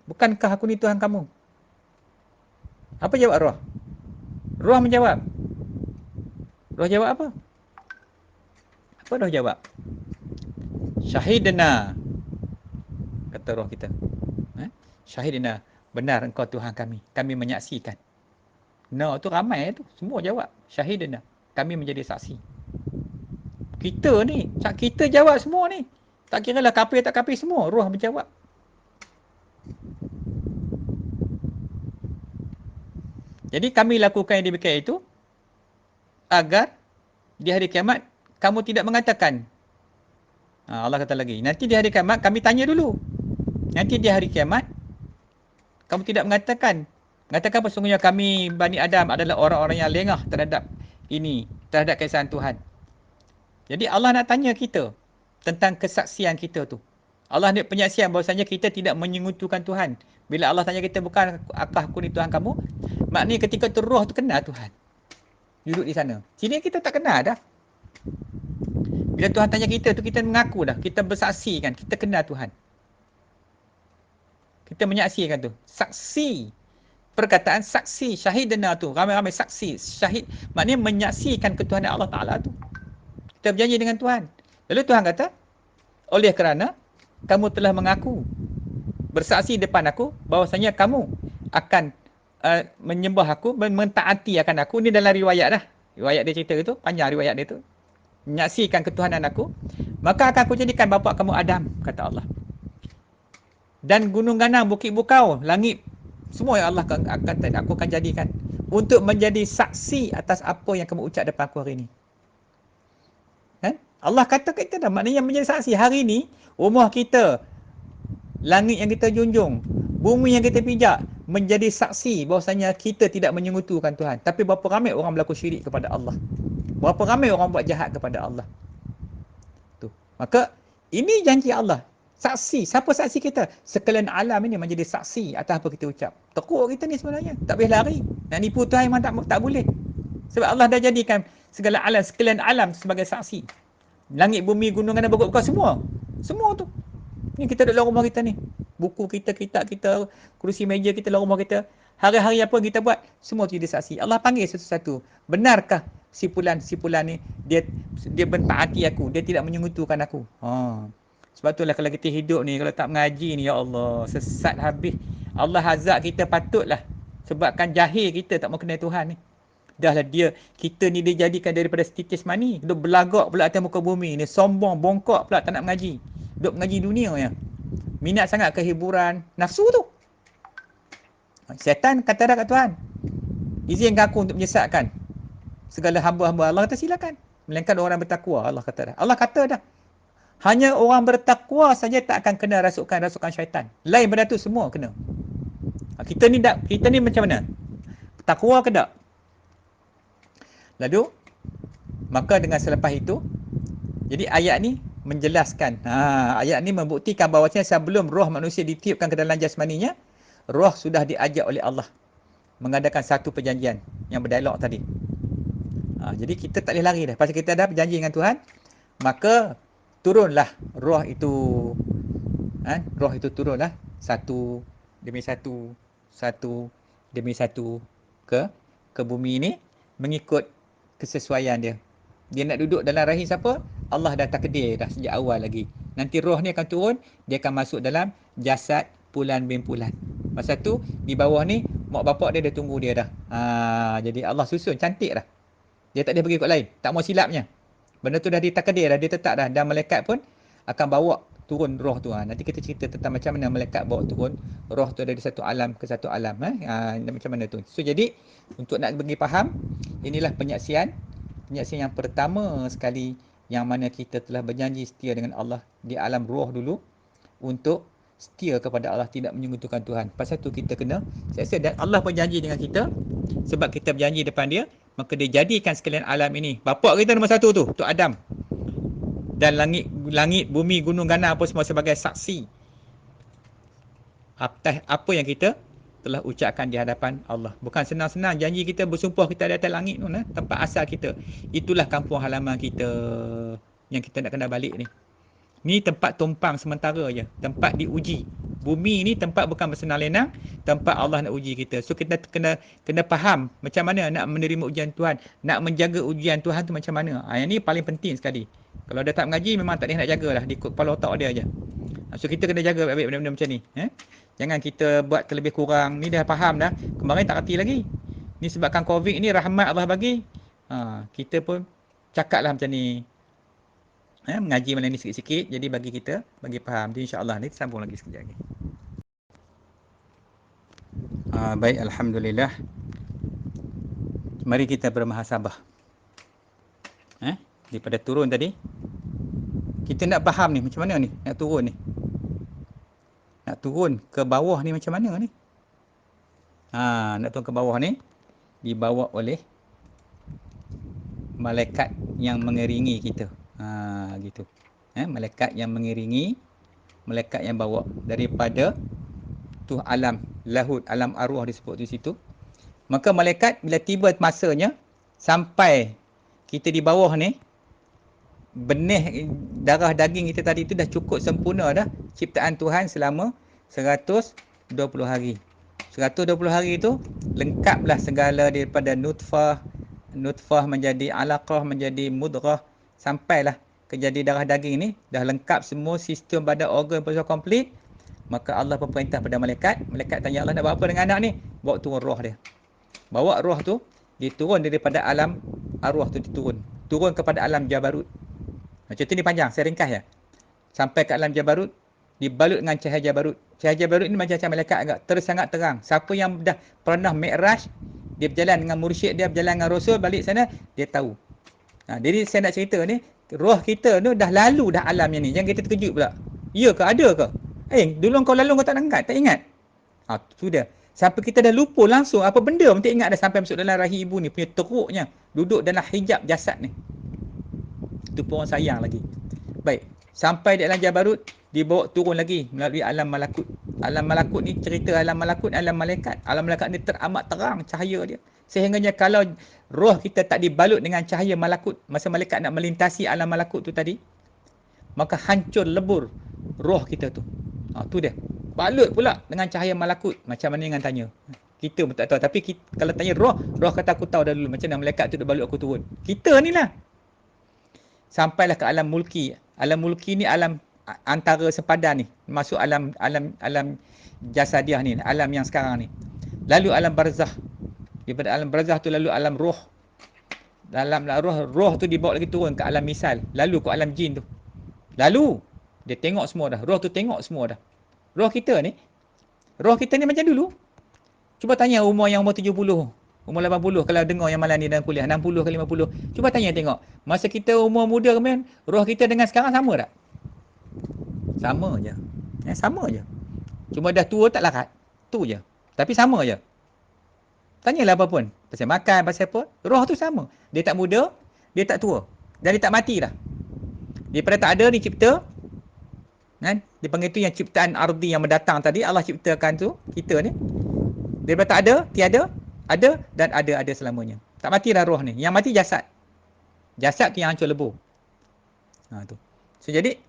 Bukankah aku ni Tuhan kamu? Apa jawab roh? Roh menjawab. Roh jawab apa? Apa roh jawab? Syahidna. Kata roh kita. Syahidna. Benar engkau Tuhan kami. Kami menyaksikan. No, tu ramai tu. Semua jawab. Syahidna. Kami menjadi saksi. Kita ni, kita jawab semua ni. Tak kira lah kafir tak kafir, semua roh menjawab. Jadi kami lakukan yang demikian itu agar di hari kiamat kamu tidak mengatakan. Allah kata lagi, nanti di hari kiamat kami tanya dulu. Nanti di hari kiamat kamu tidak mengatakan apa, sesungguhnya kami Bani Adam adalah orang-orang yang lengah terhadap ini, terhadap keesaan Tuhan. Jadi Allah nak tanya kita tentang kesaksian kita tu. Allah nak penyaksian bahawasanya kita tidak menyekutukan Tuhan. Bila Allah tanya kita, bukan apakah aku ni Tuhan kamu? Maknanya ketika tu roh tu kenal Tuhan. Duduk di sana. Sini kita tak kenal dah. Bila Tuhan tanya kita tu, kita mengaku dah. Kita bersaksi kan. Kita kenal Tuhan. Kita menyaksikan tu. Saksi. Perkataan saksi. Syahidana tu. Ramai-ramai saksi. Syahid. Maknanya menyaksikan ketuhanan Allah Ta'ala tu. Kita berjanji dengan Tuhan. Lalu Tuhan kata, oleh kerana kamu telah mengaku, bersaksi depan aku, bahawasanya kamu akan menyembah aku, mentaati akan aku. Ini dalam riwayat dah. Riwayat dia cerita itu, panjang riwayat dia tu. Menyaksikan ketuhanan aku, maka akan aku jadikan bapa kamu Adam, kata Allah. Dan gunung ganang, bukit bukau, langit, semua yang Allah aku akan jadikan untuk menjadi saksi atas apa yang kamu ucap depan aku hari ini. Kan? Allah kata kita dah, maknanya menjadi saksi. Hari ini, rumah kita, langit yang kita junjung, bumi yang kita pijak, menjadi saksi bahawasanya kita tidak menyekutukan Tuhan. Tapi berapa ramai orang berlaku syirik kepada Allah. Berapa ramai orang buat jahat kepada Allah. Tu. Maka, ini janji Allah. Saksi. Siapa saksi kita? Sekalian alam ini menjadi saksi atas apa kita ucap. Teruk kita ni sebenarnya. Tak boleh lari. Nak nipu Tuhan memang tak boleh. Sebab Allah dah jadikan segala alam, sekalian alam sebagai saksi. Langit, bumi, gunung, dan pokok semua. Semua tu. Ni kita duduk dalam rumah kita ni. Buku kita, kitab kita, kerusi meja kita dalam rumah kita. Hari-hari apa kita buat, semua tu jadi saksi. Allah panggil satu-satu. Benarkah si fulan ni, dia mentaati aku, dia tidak menyekutukan aku. Sebab itulah kalau kita hidup ni, kalau tak mengaji ni, ya Allah, sesat habis. Allah azab kita patutlah. Sebabkan jahil kita tak mau kenal Tuhan ni. Dahlah kita ni dijadikan daripada setitis mani. Duduk belagak pula atas muka bumi ni. Sombong, bongkok pula tak nak mengaji. Duduk mengaji dunia ya. Minat sangat kehiburan. Nafsu tu. Syaitan kata dah kat Tuhan, izinkan aku untuk menyesatkan segala hamba-hamba. Allah kata silakan. Melainkan orang bertakwa. Allah kata dah. Allah kata dah. Hanya orang bertakwa saja tak akan kena rasukan syaitan. Lain benda tu semua kena. Kita ni macam mana? Takwa ke tak? Lalu, maka dengan selepas itu, jadi ayat ni menjelaskan. Ayat ni membuktikan bahawasanya sebelum roh manusia ditiupkan ke dalam jasmaninya, roh sudah diajak oleh Allah mengadakan satu perjanjian yang berdialog tadi. Jadi kita tak boleh lari dah. Pasal kita dah berjanji dengan Tuhan, maka turunlah roh itu. Roh itu turunlah satu demi satu demi satu ke bumi ini mengikut kesesuaian dia. Dia nak duduk dalam rahim siapa? Allah dah takdir dah sejak awal lagi. Nanti roh ni akan turun, dia akan masuk dalam jasad Pulan bin Pulan. Masa tu di bawah ni mak bapak dia tunggu dia dah. Jadi Allah susun cantik dah. Dia tak ada pergi ikut lain, tak mau silapnya. Benda tu dah ditakdir dah, dia tetap dah, dan malaikat pun akan bawa turun roh tu. Nanti kita cerita tentang macam mana malaikat bawa turun roh tu dari satu alam ke satu alam. Macam mana tu. So jadi untuk nak bagi faham, inilah penyaksian yang pertama sekali yang mana kita telah berjanji setia dengan Allah di alam roh dulu untuk setia kepada Allah, tidak menyekutukan Tuhan. Pasal tu kita kena setia, dan Allah berjanji dengan kita sebab kita berjanji depan dia, maka dia jadikan sekalian alam ini. Bapak kita nombor satu tu Adam, dan langit, bumi, gunung ganang apa semua sebagai saksi atas apa yang kita telah ucapkan di hadapan Allah. Bukan senang-senang janji kita bersumpah kita di atas langit tu, tempat asal kita. Itulah kampung halaman kita yang kita nak kena balik ni. Ni tempat tumpang sementara je, tempat diuji. Bumi ni tempat bukan bersenang lenang, tempat Allah nak uji kita. So kita kena faham macam mana nak menerima ujian Tuhan, nak menjaga ujian Tuhan tu macam mana. Yang ni paling penting sekali. Kalau dia tak mengaji, memang tak boleh nak jagalah, ikut kepala otak dia aja. So kita kena jaga baik-baik benda-benda macam ni. Jangan kita buat terlebih kurang. Ni dah faham dah. Kemarin tak reti lagi. Ni sebabkan COVID ni rahmat Allah bagi. Kita pun cakap lah macam ni. Mengaji malam ni sikit-sikit, jadi bagi kita, bagi faham. Jadi insya-Allah ni sambung lagi sekejap lagi. Baik, alhamdulillah. Mari kita bermuhasabah. Daripada turun tadi, kita nak faham ni macam mana ni nak turun ni. Nak turun ke bawah ni macam mana ni? Nak turun ke bawah ni dibawa oleh malaikat yang mengiringi kita. Gitu. Malaikat yang mengiringi, malaikat yang bawa daripada tu alam lahud, alam arwah disebut di situ. Maka malaikat bila tiba masanya sampai kita di bawah ni, benih darah daging kita tadi tu dah cukup sempurna dah ciptaan Tuhan selama 120 hari. 120 hari tu lengkaplah segala daripada nutfah menjadi alaqah, menjadi mudghah, sampailah ke jadi darah daging ni dah lengkap semua sistem pada organ sudah komplit. Maka Allah berperintah pada malaikat tanya Allah nak buat apa dengan anak ni? Bawa turun roh dia. Bawa roh tu diturun daripada alam arwah tu turun kepada alam jabarut. Macam tu ni panjang, saya ringkas ya. Sampai ke alam jabarut, dibalut dengan cahaya jabarut. Cahaya jabarut ni macam malaikat agak sangat terang. Siapa yang dah pernah mi'raj, dia berjalan dengan mursyid dia, berjalan dengan rasul balik sana, dia tahu. Jadi saya nak cerita ni, roh kita tu dah lalu dah alam yang ni. Jangan kita terkejut pula. Ya ke? Ada ke? Dulu kau lalu kau tak ingat? Tak ingat? Sudah. Sampai kita dah lupa langsung apa benda pun tak ingat dah sampai masuk dalam rahim ibu ni punya teruknya. Duduk dalam hijab jasad ni. Itu pun orang sayang lagi. Baik. Sampai di alam jabarut, dibawa turun lagi melalui alam malakut. Alam malakut ni cerita alam malakut, alam malaikat. Alam malaikat ni teramat terang cahaya dia. Sehingganya kalau roh kita tak dibalut dengan cahaya malakut, masa malaikat nak melintasi alam malakut tu tadi, maka hancur lebur roh kita tu. Tu dia. Balut pula dengan cahaya malakut. Macam mana dengan tanya? Kita pun tak tahu. Tapi kalau tanya roh kata aku tahu dah dulu. Macam mana malaikat tu dah balut aku turun. Kita ni lah. Sampailah ke alam mulki. Alam mulki ni alam antara sepadan ni. Masuk alam jasadiah ni. Alam yang sekarang ni. Lalu alam barzah. Daripada alam barzah tu lalu alam roh. Dalam roh tu dibawa lagi turun ke alam misal. Lalu ke alam jin tu. Lalu dia tengok semua dah. Roh tu tengok semua dah. Roh kita ni macam dulu. Cuba tanya umur 70, umur 80 kalau dengar yang malam ni dalam kuliah, 60 ke 50. Cuba tanya tengok. Masa kita umur muda kemudian, roh kita dengan sekarang sama tak? Sama je. Sama je. Cuma dah tua tak larat. Tu je. Tapi sama je. Tanyalah apa pun. Pasal makan, pasal apa. Roh tu sama. Dia tak muda, dia tak tua. Dan dia tak mati dah. Daripada tak ada ni cipta. Dia panggil tu yang ciptaan ardi yang mendatang tadi. Allah ciptakan tu, kita ni. Daripada tak ada, tiada, ada dan ada selamanya. Tak mati dah roh ni. Yang mati jasad. Jasad tu yang hancur lebur. Tu. So jadi,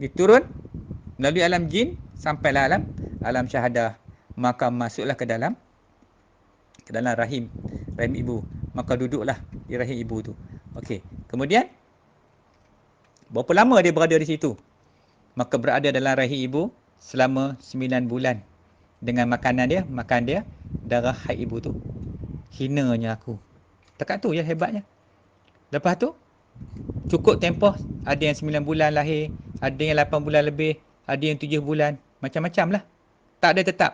diturun melalui alam jin, sampailah alam syahadah. Maka masuklah ke dalam rahim ibu. Maka duduklah di rahim ibu tu. Okey. Kemudian, berapa lama dia berada di situ? Maka berada dalam rahim ibu selama 9 bulan. Dengan makan dia darah haid ibu tu. Hinanya aku. Dekat tu je hebatnya. Lepas tu, cukup tempoh. Ada yang 9 bulan lahir. Ada yang 8 bulan lebih. Ada yang 7 bulan. Macam-macam lah. Tak ada tetap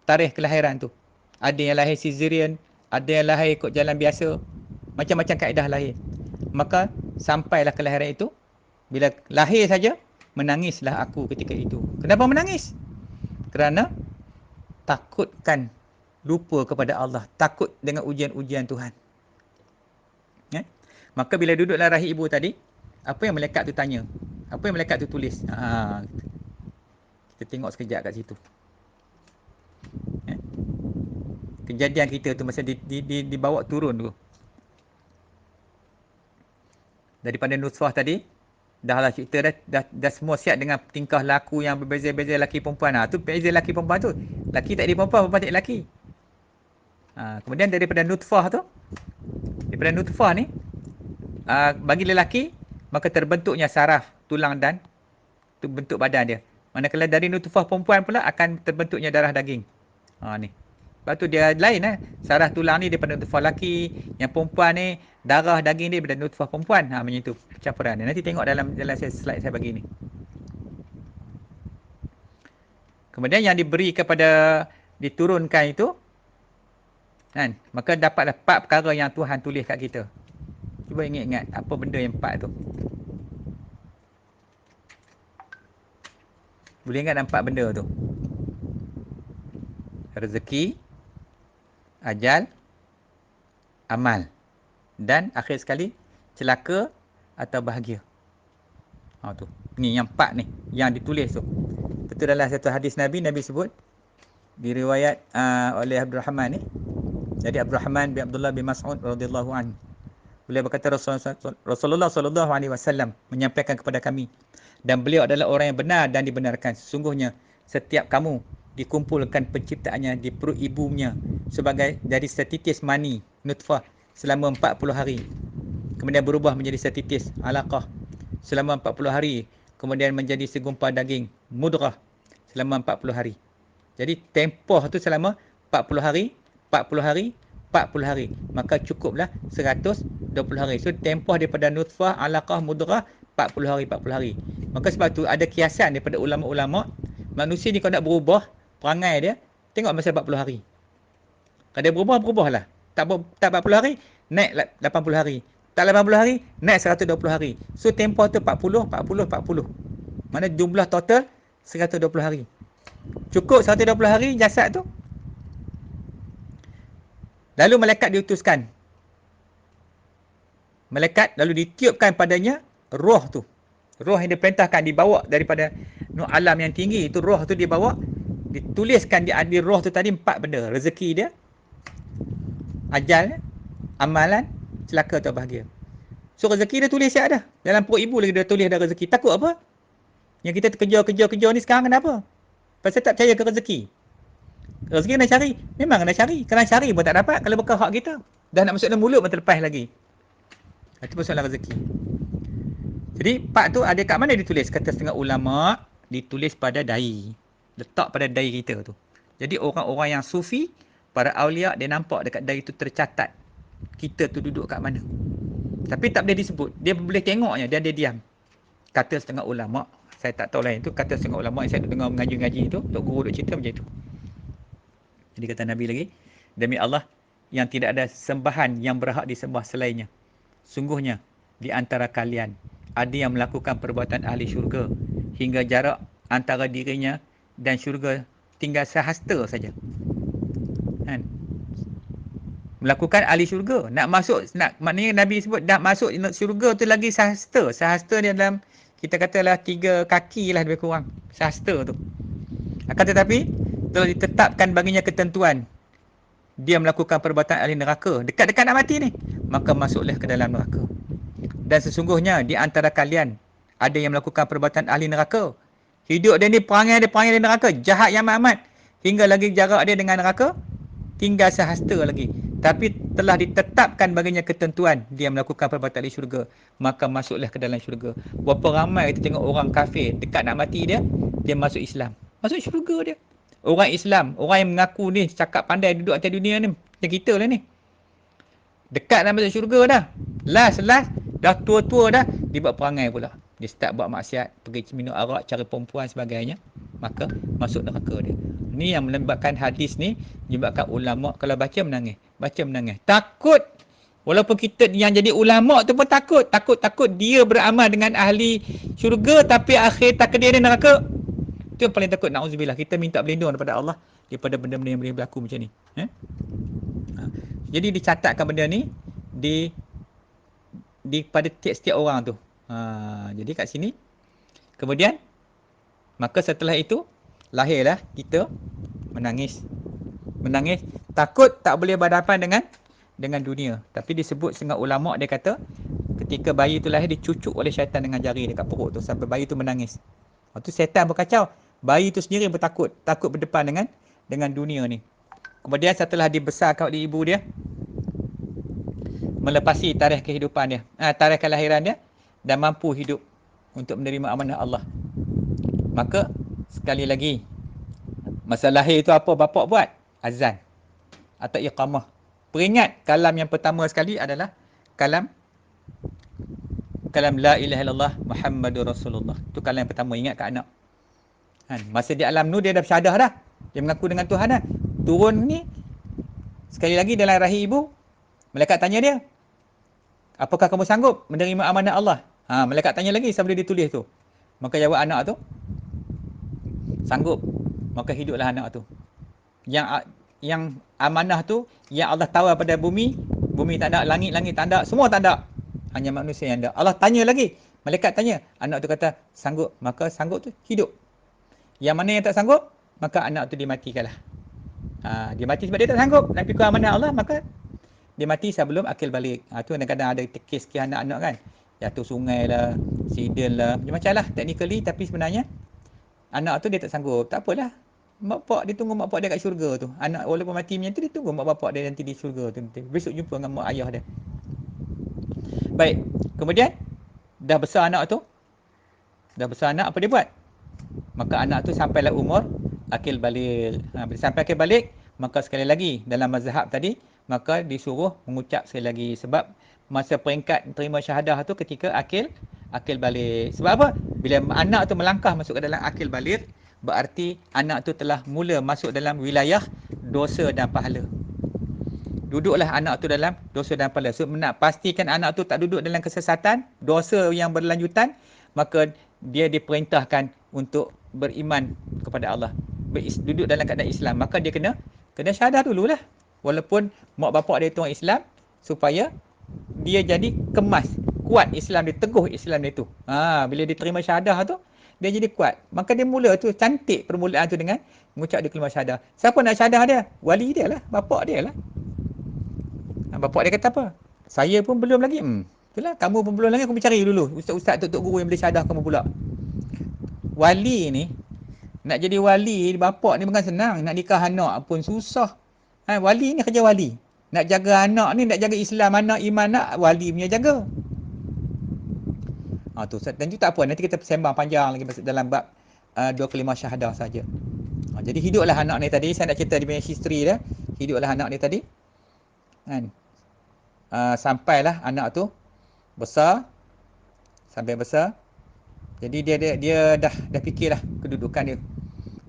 tarikh kelahiran tu. Ada yang lahir caesarean. Ada yang lahir ikut jalan biasa. Macam-macam kaedah lahir. Maka, sampailah kelahiran itu. Bila lahir saja, menangislah aku ketika itu. Kenapa menangis? Kerana takutkan lupa kepada Allah. Takut dengan ujian-ujian Tuhan. Maka bila duduk dalam rahim ibu tadi, apa yang malaikat tu tanya? Apa yang malaikat tu tulis? Kita tengok sekejap kat situ. Kejadian kita tu masa dibawa turun dulu. Daripada nutfah tadi, dahlah kita dah semua siap dengan tingkah laku yang berbeza-beza lelaki perempuan. Tu beza lelaki perempuan tu. Lelaki tak ada perempuan, perempuan tak ada lelaki. Kemudian daripada nutfah ni, bagi lelaki, maka terbentuknya saraf, tulang dan bentuk badan dia. Manakala dari nutfah perempuan pula akan terbentuknya darah daging. Ni. Sebab tu dia lain saraf tulang ni daripada nutfah lelaki, yang perempuan ni darah daging dia daripada nutfah perempuan. Macam itu campuran dia. Nanti tengok dalam slide saya bagi ni. Kemudian yang diberi kepada diturunkan itu kan, maka dapatlah 4 perkara yang Tuhan tulis kat kita. Cuba ingat-ingat apa benda yang 4 tu. Boleh ingat 4 benda tu? Rezeki, ajal, amal, dan akhir sekali celaka atau bahagia. Tu. Ni yang 4 ni yang ditulis tu. Betul dalam satu hadis Nabi sebut diriwayat oleh Abdul Rahman ni. Jadi Abdul Rahman bin Abdullah bin Mas'ud radhiyallahu anhu. Beliau berkata Rasulullah sallallahu alaihi wasallam menyampaikan kepada kami, dan beliau adalah orang yang benar dan dibenarkan. Sesungguhnya setiap kamu dikumpulkan penciptaannya di perut ibunya sebagai dari setitis mani nutfah selama 40 hari. Kemudian berubah menjadi setitis alaqah selama 40 hari. Kemudian menjadi segumpal daging mudghah selama 40 hari. Jadi tempoh tu selama 40 hari, 40 hari, 40 hari. Maka cukuplah 120 hari. So tempoh daripada nutfah, alaqah, mudghah 40 hari, 40 hari. Maka sebab tu ada kiasan daripada ulama-ulama, manusia ni kalau nak berubah perangai dia, tengok masa 40 hari. Kalau dia berubah, berubahlah. Tak 40 hari, naik 80 hari. Tak 80 hari, naik 120 hari. So tempoh tu 40, 40, 40. Mana jumlah total 120 hari. Cukup 120 hari jasad tu. Lalu malaikat diutuskan. Malaikat lalu ditiupkan padanya roh tu. Roh yang diperintahkan dibawa daripada alam yang tinggi. Itu roh tu dibawa. Dituliskan di roh tu tadi 4 benda. Rezeki dia, ajal, amalan, celaka atau bahagia. So rezeki dia tulis siap dah. Dalam perut ibu lagi dia tulis dah rezeki. Takut apa? Yang kita kerja ni sekarang kenapa? Pasal tak percaya ke rezeki. Rezeki nak cari. Memang nak cari. Kalau cari pun tak dapat. Kalau bukan hak kita. Dah nak masuk dalam mulut pun terlepas lagi. Itu persoalan rezeki. Jadi part tu ada kat mana ditulis? Kata setengah ulama, ditulis pada dahi. Letak pada dahi kita tu. Jadi orang-orang yang sufi, para awliya, dia nampak dekat dahi tu tercatat. Kita tu duduk kat mana. Tapi tak boleh disebut. Dia boleh tengoknya. Dia diam. Kata setengah ulama. Saya tak tahu lain tu. Kata setengah ulama yang saya dengar mengaji-ngaji tu. Tok Guru duk cerita macam tu. Jadi kata Nabi lagi, demi Allah yang tidak ada sembahan yang berhak disembah selainnya. Sungguhnya di antara kalian ada yang melakukan perbuatan ahli syurga hingga jarak antara dirinya dan syurga tinggal sehasta saja. Kan? Melakukan ahli syurga, nak masuk, maknanya Nabi sebut nak masuk syurga tu lagi sehasta. Sehasta dia dalam kita katalah 3 kaki lah lebih kurang. Sehasta tu. Akan tetapi telah ditetapkan baginya ketentuan. Dia melakukan perbuatan ahli neraka dekat-dekat nak mati ni, maka masuklah ke dalam neraka. Dan sesungguhnya di antara kalian ada yang melakukan perbuatan ahli neraka. Hidup dia ni perangai di neraka, jahat yang amat. Hingga lagi jarak dia dengan neraka tinggal sehasta lagi. Tapi telah ditetapkan baginya ketentuan dia melakukan perbuatan ahli syurga, maka masuklah ke dalam syurga. Berapa ramai kita tengok orang kafir dekat nak mati dia masuk Islam. Masuk syurga dia. Orang Islam, orang yang mengaku ni cakap pandai duduk atas dunia ni, macam kita lah ni. Dekat nak masuk syurga dah. Last, dah tua-tua dah, dia buat perangai pula. Dia start buat maksiat, pergi minum arak, cari perempuan sebagainya. Maka masuk neraka dia. Ni yang menyebabkan hadis ni, menyebabkan ulama' kalau baca menangis. Takut. Walaupun kita yang jadi ulama' tu pun takut. Takut dia beramal dengan ahli syurga, tapi akhir takdir dia neraka. Itu yang paling takut. Na'udzubillah. Kita minta berlindung daripada Allah daripada benda-benda yang boleh berlaku macam ni. Jadi dicatatkan benda ni di pada setiap orang tu. Jadi kat sini. Kemudian maka setelah itu lahirlah kita menangis. Takut tak boleh berhadapan dengan dunia. Tapi disebut setengah ulama' dia kata ketika bayi tu lahir dicucuk oleh syaitan dengan jari dekat perut tu sampai bayi tu menangis. Waktu syaitan berkacau, bayi tu sendiri bertakut berdepan dengan dunia ni. Kemudian setelah dibesarkan oleh ibu dia, melepasi tarikh kehidupan dia, tarikh kelahiran dia, dan mampu hidup untuk menerima amanah Allah. Maka sekali lagi, masa lahir itu apa bapak buat? Azan. atau iqamah. Peringat kalam yang pertama sekali adalah kalam la ilaha illallah Muhammadur Rasulullah. Itu kalam yang pertama, ingat kat anak. Masa di alam nur dia dah bersyahadah dah. Dia mengaku dengan Tuhan dah. Turun ni sekali lagi dalam rahim ibu, malaikat tanya dia, apakah kamu sanggup menerima amanah Allah? Malaikat tanya lagi sambil dia tulis tu. Maka jawab anak tu, sanggup. Maka hiduplah anak tu. Yang amanah tu yang Allah tawar pada bumi, bumi tak ada, langit-langit tak ada, semua tak ada. Hanya manusia yang ada. Allah tanya lagi, malaikat tanya, anak tu kata sanggup. Maka sanggup tu hidup. Yang mana yang tak sanggup, maka anak tu dimatikanlah. Dia mati sebab dia tak sanggup nak pikul amanah Allah, maka dia mati sebelum akil balik. Tu kadang-kadang ada kes-kes anak-anak kan, jatuh sungai lah, accident lah, macam-macam lah technically, tapi sebenarnya anak tu dia tak sanggup. Tak apalah, mak bapak dia tunggu mak bapak dia kat syurga tu. Anak walaupun mati macam tu, dia tunggu mak bapak dia nanti di syurga tu. Besok jumpa dengan mak ayah dia. Baik, kemudian dah besar anak tu, dah besar anak, apa dia buat? Maka anak tu sampailah umur akil balik. Bila sampai akil balik, maka sekali lagi dalam mazhab tadi, maka disuruh mengucap sekali lagi. Sebab masa peringkat terima syahadah tu ketika akil balik. Sebab apa? Bila anak tu melangkah masuk ke dalam akil balik, berarti anak tu telah mula masuk dalam wilayah dosa dan pahala. Duduklah anak tu dalam dosa dan pahala. So, nak pastikan anak tu tak duduk dalam kesesatan, dosa yang berlanjutan, maka dia diperintahkan untuk beriman kepada Allah. Duduk dalam keadaan Islam. Maka dia kena syahadah dululah. Walaupun mak bapak dia tu orang Islam, supaya dia jadi kemas, kuat Islam dia, teguh Islam dia tu. Bila dia terima syahadah tu, dia jadi kuat. Maka dia mula tu, cantik permulaan tu dengan mengucap dia kalimah syahadah. Siapa nak syahadah dia? Wali dia lah, bapak dia lah. Bapak dia kata apa? Saya pun belum lagi. Itulah, kamu pun belum lagi, aku mencari dulu ustaz-ustaz, tok-tok guru yang boleh syahadah kamu pula. Wali ni, nak jadi wali, bapak ni bukan senang. Nak nikah anak pun susah. Wali ni kerja wali. Nak jaga anak ni, nak jaga Islam anak, iman anak, wali punya jaga. Tu, dan itu tak apa. Nanti kita sembang panjang lagi dalam bab dua kalimah syahadah saja. Jadi hiduplah anak ni tadi. Saya nak cerita dia punya history dia. Hiduplah anak ni tadi. Sampailah anak tu besar, sampai besar. Jadi dia dah fikirlah kedudukan dia.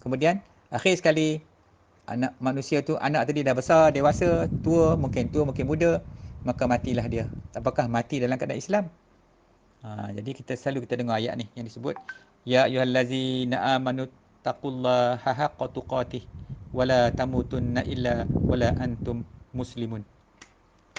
Kemudian akhir sekali anak manusia tu, anak tadi dah besar, dewasa, tua mungkin muda, maka matilah dia. Apakah mati dalam keadaan Islam? Jadi kita selalu dengar ayat ni yang disebut, ya ayyuhallazina amanu taqullaha haqqa tuqatih wala tamutunna illa wala antum muslimun.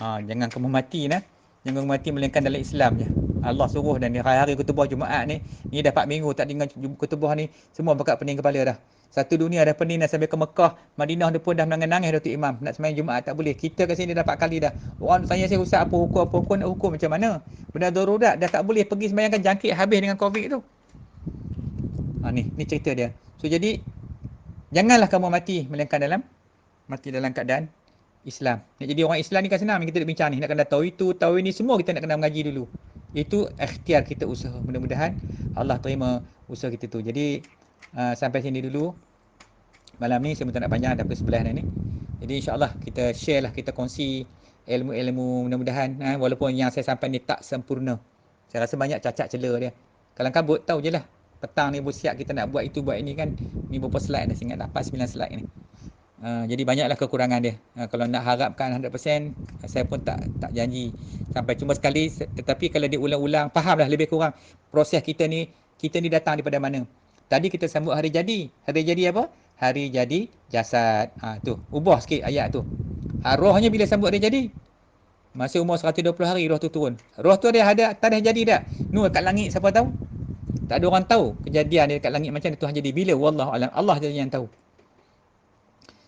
Jangan kamu mati nah. Jangan mati melainkan dalam Islam je. Allah suruh, dan hari-hari khutbah Jumaat ni dah 4 minggu tak dengar khutbah ni, semua bekat pening kepala dah. Satu dunia dah pening dah, sampai ke Mekah, Madinah dia pun dah menangis Datuk Imam. Nak sembahyang Jumaat tak boleh. Kita kat sini dah 4 kali dah. Orang tanya saya, ustaz apa hukum nak hukum macam mana? Benda darurat dah tak boleh pergi sembahyang, kan jangkit habis dengan Covid tu. Ni cerita dia. So jadi janganlah kamu mati melainkan dalam keadaan Islam. Nak jadi orang Islam ni kan senang, kita nak bincang ni, nak kena tahu itu, tahu ini, semua kita nak kena mengaji dulu. Itu ikhtiar kita, usaha. Mudah-mudahan Allah terima usaha kita tu. Jadi sampai sini dulu malam ni. Saya pun tak nak panjang, dah pukul 11 dah ni. Jadi insya-Allah kita share lah, kita kongsi ilmu-ilmu, mudah-mudahan walaupun yang saya sampai ni tak sempurna. Saya rasa banyak cacat celah dia. Kalang kabut tahu je lah. Petang ni bersiap kita nak buat itu, buat ini kan. Ni berapa slide dah, saya ingat 8-9 slide ni. Jadi banyaklah kekurangan dia. Kalau nak harapkan 100%, saya pun tak janji sampai cuma sekali. Tetapi kalau dia ulang-ulang, fahamlah lebih kurang proses kita ni datang daripada mana. Tadi kita sambut hari jadi. Hari jadi apa? Hari jadi jasad. Tu, ubah sikit ayat tu. Rohnya bila sambut hari jadi? Masa umur 120 hari roh tu turun. Roh tu tak ada jadi dah. Nur kat langit, siapa tahu? Tak ada orang tahu kejadian dia kat langit macam mana Tuhan jadi. Bila? Wallahu alam. Allah je yang tahu.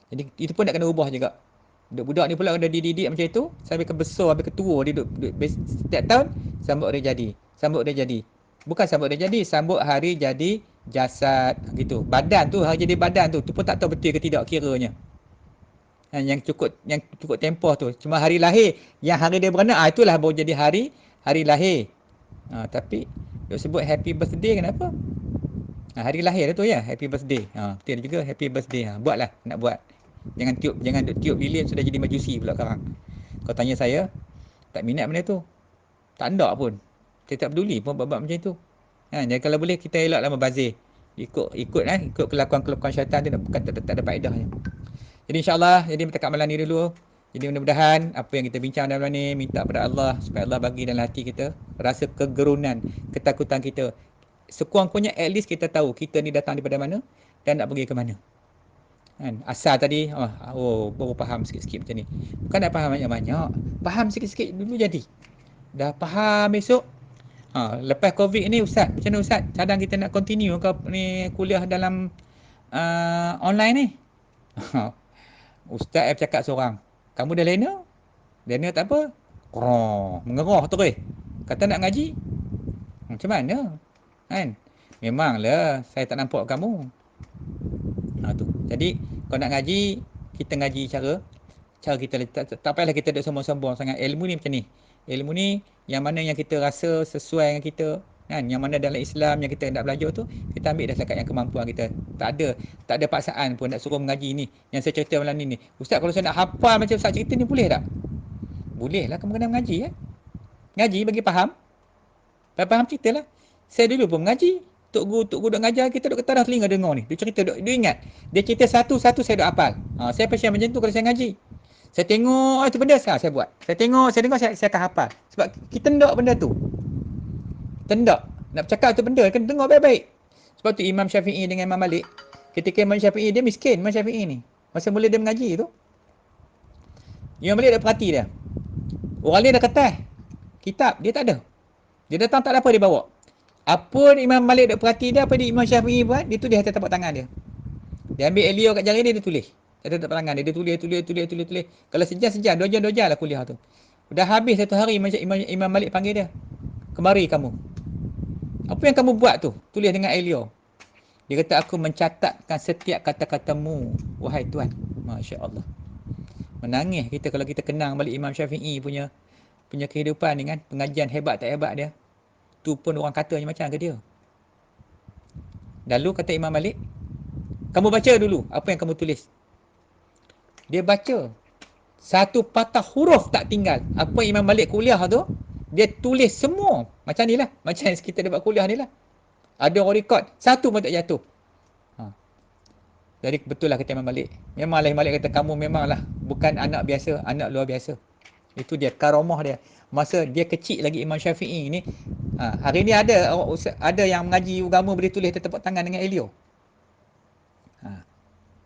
Jadi itu pun nak kena ubah juga. Budak-budak ni pula kena dididik macam itu, sampai ke besar, sampai ke tua, dia duduk setiap tahun sambut hari jadi. Sambut hari jadi. Bukan sambut hari jadi, sambut hari jadi jasad gitu. Badan tu, hari jadi badan tu pun tak tahu betul ke tidak kiranya. Yang cukup tempoh tu. Cuma hari lahir, yang hari dia beranak, itulah baru jadi hari lahir. Tapi dia sebut happy birthday, kenapa? Hari lahir tu ya, happy birthday. Betul juga, happy birthday. Buatlah, nak buat. Jangan duk tiup lilin sudah jadi majusi pula sekarang. Kau tanya saya, tak minat benda tu. Tak ada pun. Saya tak peduli pun bab macam tu. Jadi kalau boleh kita elaklah membazir. Ikut kelakuan-kelakuan syaitan tu bukan tak ada faedahnya. Jadi insya-Allah jadi kita malam ni dulu. Jadi mudah-mudahan apa yang kita bincang dalam ni minta pada Allah supaya Allah bagi dalam hati kita rasa kegerunan, ketakutan kita. Sekurang-kurangnya at least kita tahu kita ni datang daripada mana dan nak pergi ke mana. Kan? Asal tadi baru faham sikit-sikit macam ni. Bukan nak faham banyak-banyak. Faham sikit-sikit dulu jadi. Dah faham esok. Lepas COVID ni Ustaz, macam mana Ustaz? Cadang kita nak continue ke ni kuliah dalam online ni? Ustaz cakap seorang. Kamu dah lena? Lena tak apa? Mengerah terus. Kata nak ngaji? Macam mana? Kan? Memanglah saya tak nampak kamu. Tu. Jadi kalau nak ngaji, kita ngaji cara kita tak payahlah kita duk sombong-sombong sangat. Ilmu ni macam ni. Ilmu ni yang mana yang kita rasa sesuai dengan kita, kan? Yang mana dalam Islam yang kita nak belajar tu, kita ambil dah setakat yang kemampuan kita. Tak ada paksaan pun nak suruh mengaji ni. Yang saya cerita malam ni. Ustaz kalau saya nak hafal macam Ustaz cerita ni boleh tak? Boleh lah kamu kena mengaji ya. Ngaji bagi faham. Faham cerita lah. Saya dulu pun mengaji. Tok guru duk ngajar kita duk ketarah telinga dengar ni. Dia cerita dia ingat. Dia cerita satu-satu saya duk hafal. Saya pasal macam tu kalau saya ngaji. Saya tengok itu benda sekarang saya buat. Saya dengar saya akan hafal. Sebab kita tendak benda tu. Tendak. Nak bercakap tu benda kena dengar baik-baik. Sebab tu Imam Syafi'i dengan Imam Malik. Ketika Imam Syafi'i dia miskin Imam Syafi'i ni. Masa mula dia mengaji tu. Imam Malik dah perhati dia. Orang lain dah kertas. Kitab dia tak ada. Dia datang tak ada apa dia bawa. Apa Imam Malik duk perhati dia, apa dia Imam Syafi'i buat, dia tulis atas tapak tangan dia. Dia ambil elio kat jari dia, dia tulis. Atas tapak tangan dia, dia tulis. Kalau sejam, 2 jam lah kuliah tu. Dah habis satu hari Imam Malik panggil dia. Kemari kamu. Apa yang kamu buat tu? Tulis dengan elio. Dia kata aku mencatatkan setiap kata-katamu, wahai Tuhan. Masya Allah. Menangis kita kalau kita kenang balik Imam Syafi'i punya kehidupan ni kan, pengajian hebat tak hebat dia. Tu pun orang katanya macam ke dia. Lalu kata Imam Malik, kamu baca dulu apa yang kamu tulis. Dia baca. Satu patah huruf tak tinggal. Apa Imam Malik kuliah tu, dia tulis semua. Macam ni lah. Macam kita dapat kuliah ni lah. Ada orang rekod. Satu pun tak jatuh. Jadi betul lah kata Imam Malik. Memanglah Imam Malik kata kamu memanglah bukan anak biasa, anak luar biasa. Itu dia karamah dia. Masa dia kecil lagi Imam Syafi'i ni, hari ni ada yang mengaji agama boleh tulis tepuk tangan dengan elio.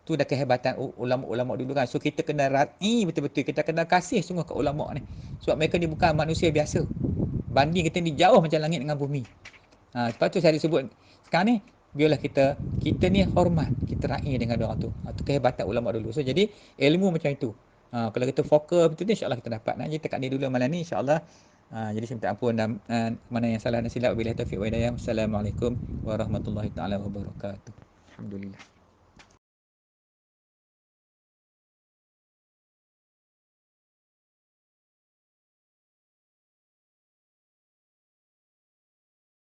Tu dah kehebatan ulama-ulama dulu kan. So kita kena betul-betul. Kita kena kasih sungguh ke ulama ni. Sebab mereka ni bukan manusia biasa. Banding kita ni jauh macam langit dengan bumi. Sebab tu saya disebut sekarang ni, biarlah kita ni hormat, kita raih dengan orang tu. Tu kehebatan ulama dulu. So jadi ilmu macam itu. Kalau kita fokus betul ni, insya-Allah kita dapat. Jadi tekat ni dulu malam ni, insya-Allah. Jadi saya minta ampun dan mana yang salah dan silap. Wabillahi taufiq wa hidayah. Wassalamualaikum warahmatullahi taala wabarakatuh. Alhamdulillah.